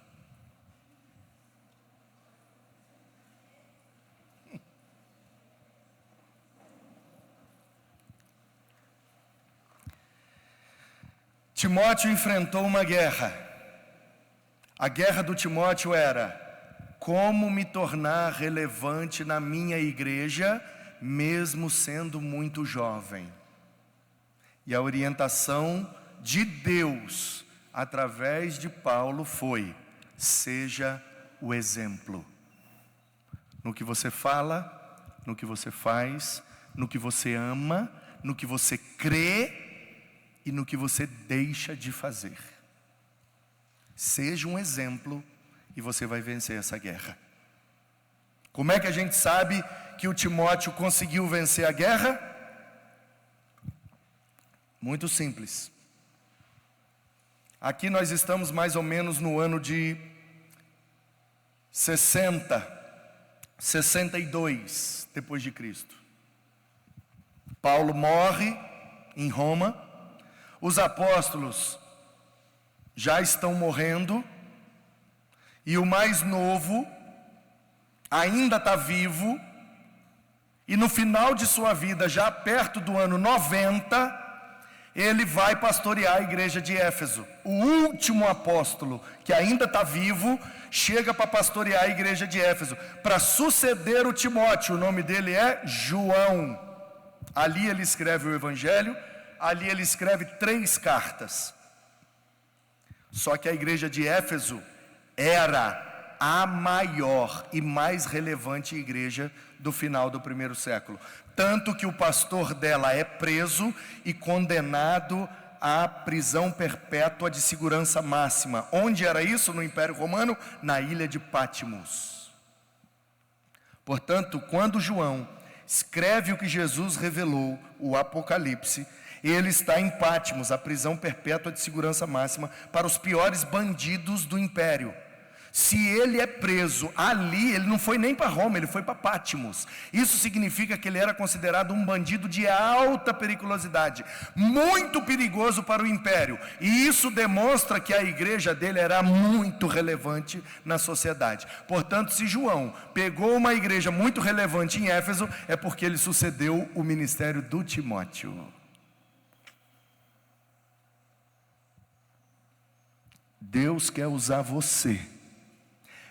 Speaker 1: Timóteo enfrentou uma guerra. A guerra do Timóteo era: como me tornar relevante na minha igreja, mesmo sendo muito jovem. E a orientação de Deus, através de Paulo, foi: seja o exemplo. No que você fala, no que você faz, no que você ama, no que você crê e no que você deixa de fazer. Seja um exemplo e você vai vencer essa guerra. Como é que a gente sabe que o Timóteo conseguiu vencer a guerra? Muito simples. Aqui nós estamos mais ou menos no ano de 62 depois de Cristo. Paulo morre em Roma. Os apóstolos já estão morrendo, e o mais novo ainda está vivo, e no final de sua vida, já perto do ano 90, ele vai pastorear a igreja de Éfeso. O último apóstolo que ainda está vivo, chega para pastorear a igreja de Éfeso, para suceder o Timóteo. O nome dele é João. Ali ele escreve o evangelho. Ali ele escreve 3 cartas. Só que a igreja de Éfeso era a maior e mais relevante igreja do final do primeiro século. Tanto que o pastor dela é preso e condenado à prisão perpétua de segurança máxima. Onde era isso no Império Romano? Na ilha de Patmos. Portanto, quando João escreve o que Jesus revelou, o Apocalipse, Ele está em Patmos, a prisão perpétua de segurança máxima para os piores bandidos do império. Se ele é preso ali, ele não foi nem para Roma, ele foi para Patmos. Isso significa que ele era considerado um bandido de alta periculosidade, muito perigoso para o império. E isso demonstra que a igreja dele era muito relevante na sociedade. Portanto, se João pegou uma igreja muito relevante em Éfeso, é porque ele sucedeu o ministério do Timóteo. Deus quer usar você,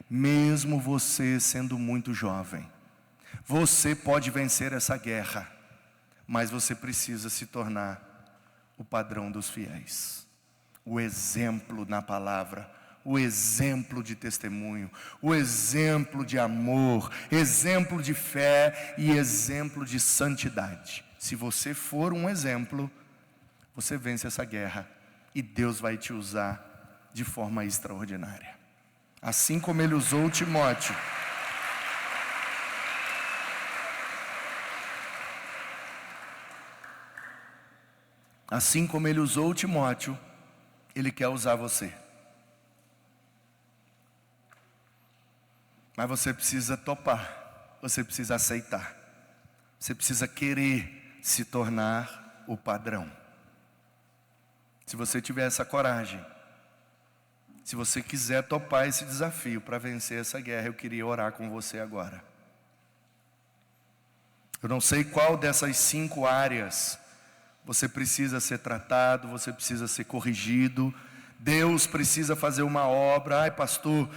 Speaker 1: mesmo você sendo muito jovem. Você pode vencer essa guerra, mas você precisa se tornar o padrão dos fiéis, o exemplo na palavra, o exemplo de testemunho, o exemplo de amor, exemplo de fé e exemplo de santidade. Se você for um exemplo, você vence essa guerra e Deus vai te usar de forma extraordinária. Assim como ele usou Timóteo. Assim como ele usou Timóteo, ele quer usar você. Mas você precisa topar, você precisa aceitar, você precisa querer se tornar o padrão. Se você tiver essa coragem, se você quiser topar esse desafio para vencer essa guerra, eu queria orar com você agora. Eu não sei qual dessas 5 áreas você precisa ser tratado, você precisa ser corrigido. Deus precisa fazer uma obra. Ai, pastor,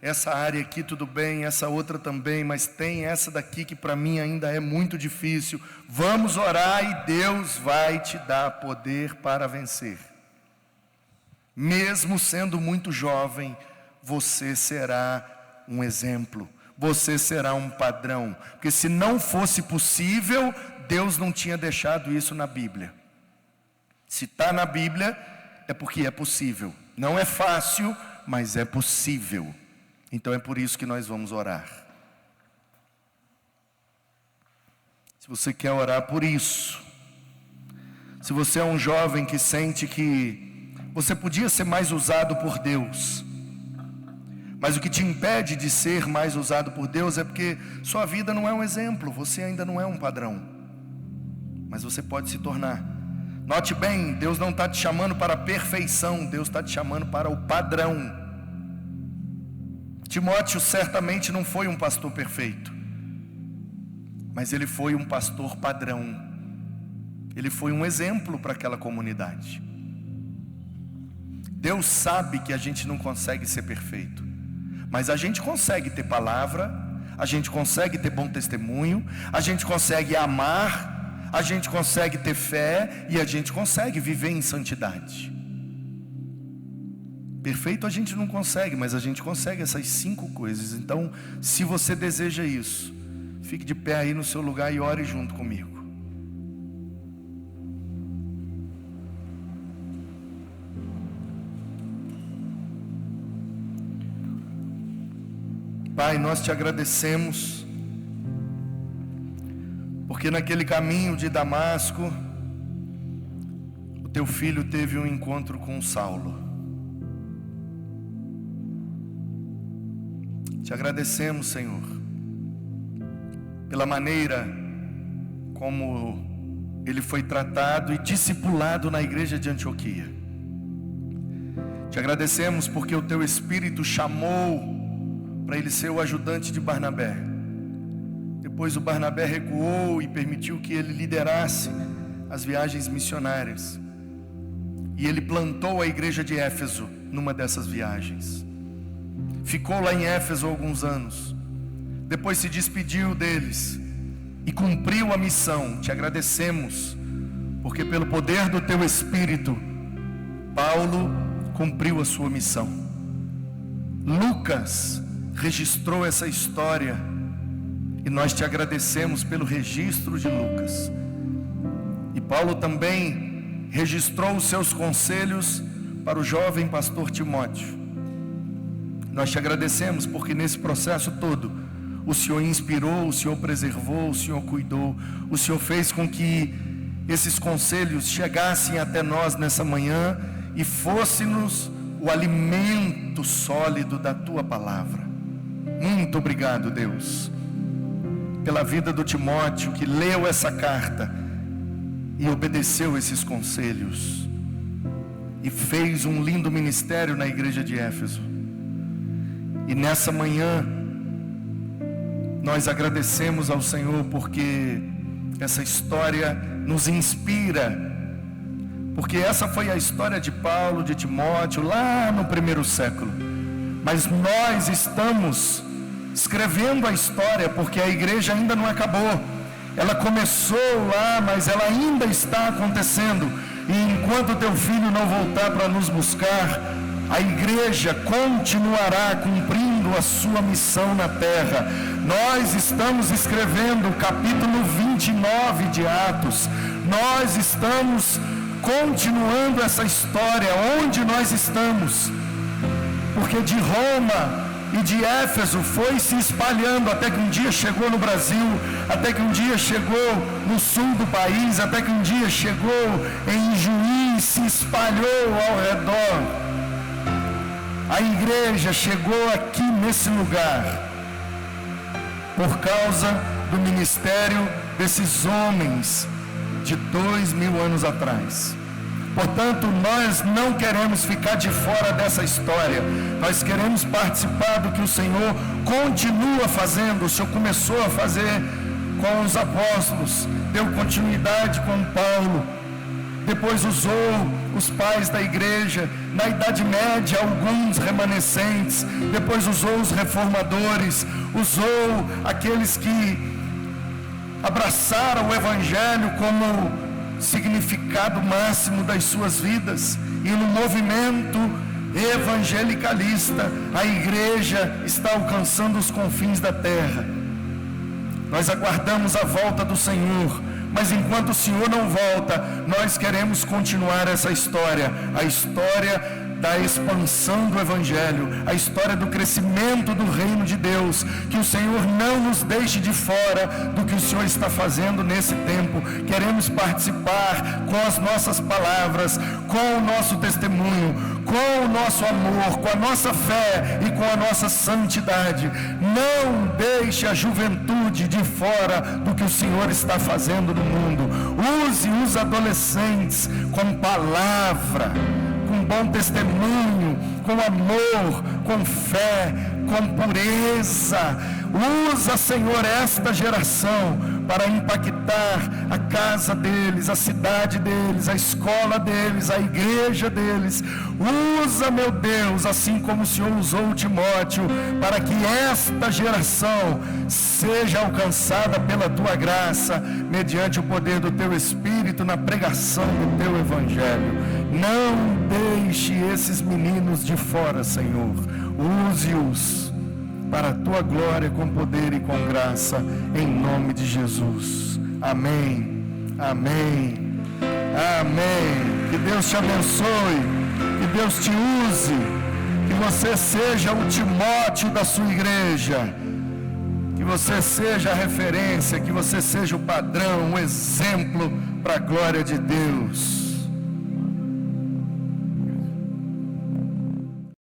Speaker 1: essa área aqui tudo bem, essa outra também, mas tem essa daqui que para mim ainda é muito difícil. Vamos orar e Deus vai te dar poder para vencer. Mesmo sendo muito jovem, você será um exemplo, você será um padrão. Porque se não fosse possível, Deus não tinha deixado isso na Bíblia. Se está na Bíblia, é porque é possível. Não é fácil, mas é possível. Então é por isso que nós vamos orar. Se você quer orar por isso, se você é um jovem que sente que você podia ser mais usado por Deus, mas o que te impede de ser mais usado por Deus é porque sua vida não é um exemplo, você ainda não é um padrão, mas você pode se tornar. Note bem, Deus não está te chamando para a perfeição, Deus está te chamando para o padrão. Timóteo certamente não foi um pastor perfeito, mas ele foi um pastor padrão, ele foi um exemplo para aquela comunidade. Deus sabe que a gente não consegue ser perfeito, mas a gente consegue ter palavra, a gente consegue ter bom testemunho, a gente consegue amar, a gente consegue ter fé e a gente consegue viver em santidade. Perfeito a gente não consegue, mas a gente consegue essas 5 coisas. Então, se você deseja isso, fique de pé aí no seu lugar e ore junto comigo. Pai, nós te agradecemos, porque naquele caminho de Damasco, o teu filho teve um encontro com Saulo. Te agradecemos, Senhor, pela maneira como ele foi tratado e discipulado na igreja de Antioquia. Te agradecemos porque o teu Espírito chamou para ele ser o ajudante de Barnabé. Depois o Barnabé recuou e permitiu que ele liderasse as viagens missionárias. E ele plantou a igreja de Éfeso numa dessas viagens. Ficou lá em Éfeso alguns anos. Depois se despediu deles e cumpriu a missão. Te agradecemos, porque pelo poder do teu Espírito, Paulo cumpriu a sua missão. Lucas registrou essa história e nós te agradecemos pelo registro de Lucas. E Paulo também registrou os seus conselhos para o jovem pastor Timóteo. Nós te agradecemos porque nesse processo todo o Senhor inspirou, o Senhor preservou, o Senhor cuidou, o Senhor fez com que esses conselhos chegassem até nós nessa manhã e fosse-nos o alimento sólido da tua palavra. Muito obrigado, Deus, pela vida do Timóteo, que leu essa carta e obedeceu esses conselhos e fez um lindo ministério na igreja de Éfeso. E nessa manhã nós agradecemos ao Senhor porque essa história nos inspira, porque essa foi a história de Paulo, de Timóteo, lá no primeiro século. Mas nós estamos escrevendo a história, porque a igreja ainda não acabou. Ela começou lá, mas ela ainda está acontecendo. E enquanto teu filho não voltar para nos buscar, a igreja continuará cumprindo a sua missão na terra. Nós estamos escrevendo o capítulo 29 de Atos. Nós estamos continuando essa história. Onde nós estamos? Porque de Roma e de Éfeso foi se espalhando até que um dia chegou no Brasil, até que um dia chegou no sul do país, até que um dia chegou em Juiz, se espalhou ao redor. A igreja chegou aqui nesse lugar por causa do ministério desses homens de 2000 anos atrás. Portanto, nós não queremos ficar de fora dessa história. Nós queremos participar do que o Senhor continua fazendo. O Senhor começou a fazer com os apóstolos, deu continuidade com Paulo, depois usou os pais da igreja, na Idade Média alguns remanescentes, depois usou os reformadores, usou aqueles que abraçaram o Evangelho como significado máximo das suas vidas. E no movimento evangelicalista, a igreja está alcançando os confins da terra. Nós aguardamos a volta do Senhor, mas enquanto o Senhor não volta, nós queremos continuar essa história, a história da expansão do Evangelho, a história do crescimento do reino de Deus. Que o Senhor não nos deixe de fora do que o Senhor está fazendo nesse tempo. Queremos participar com as nossas palavras, com o nosso testemunho, com o nosso amor, com a nossa fé e com a nossa santidade. Não deixe a juventude de fora do que o Senhor está fazendo no mundo. Use os adolescentes com palavra, com bom testemunho, com amor, com fé, com pureza. Usa, Senhor, esta geração para impactar a casa deles, a cidade deles, a escola deles, a igreja deles. Usa, meu Deus, assim como o Senhor usou Timóteo, para que esta geração seja alcançada pela tua graça, mediante o poder do teu Espírito, na pregação do teu Evangelho. Não deixe esses meninos de fora, Senhor. Use-os para a tua glória, com poder e com graça, em nome de Jesus. Amém, amém, amém. Que Deus te abençoe, que Deus te use, que você seja o Timóteo da sua igreja, que você seja a referência, que você seja o padrão, o exemplo para a glória de Deus.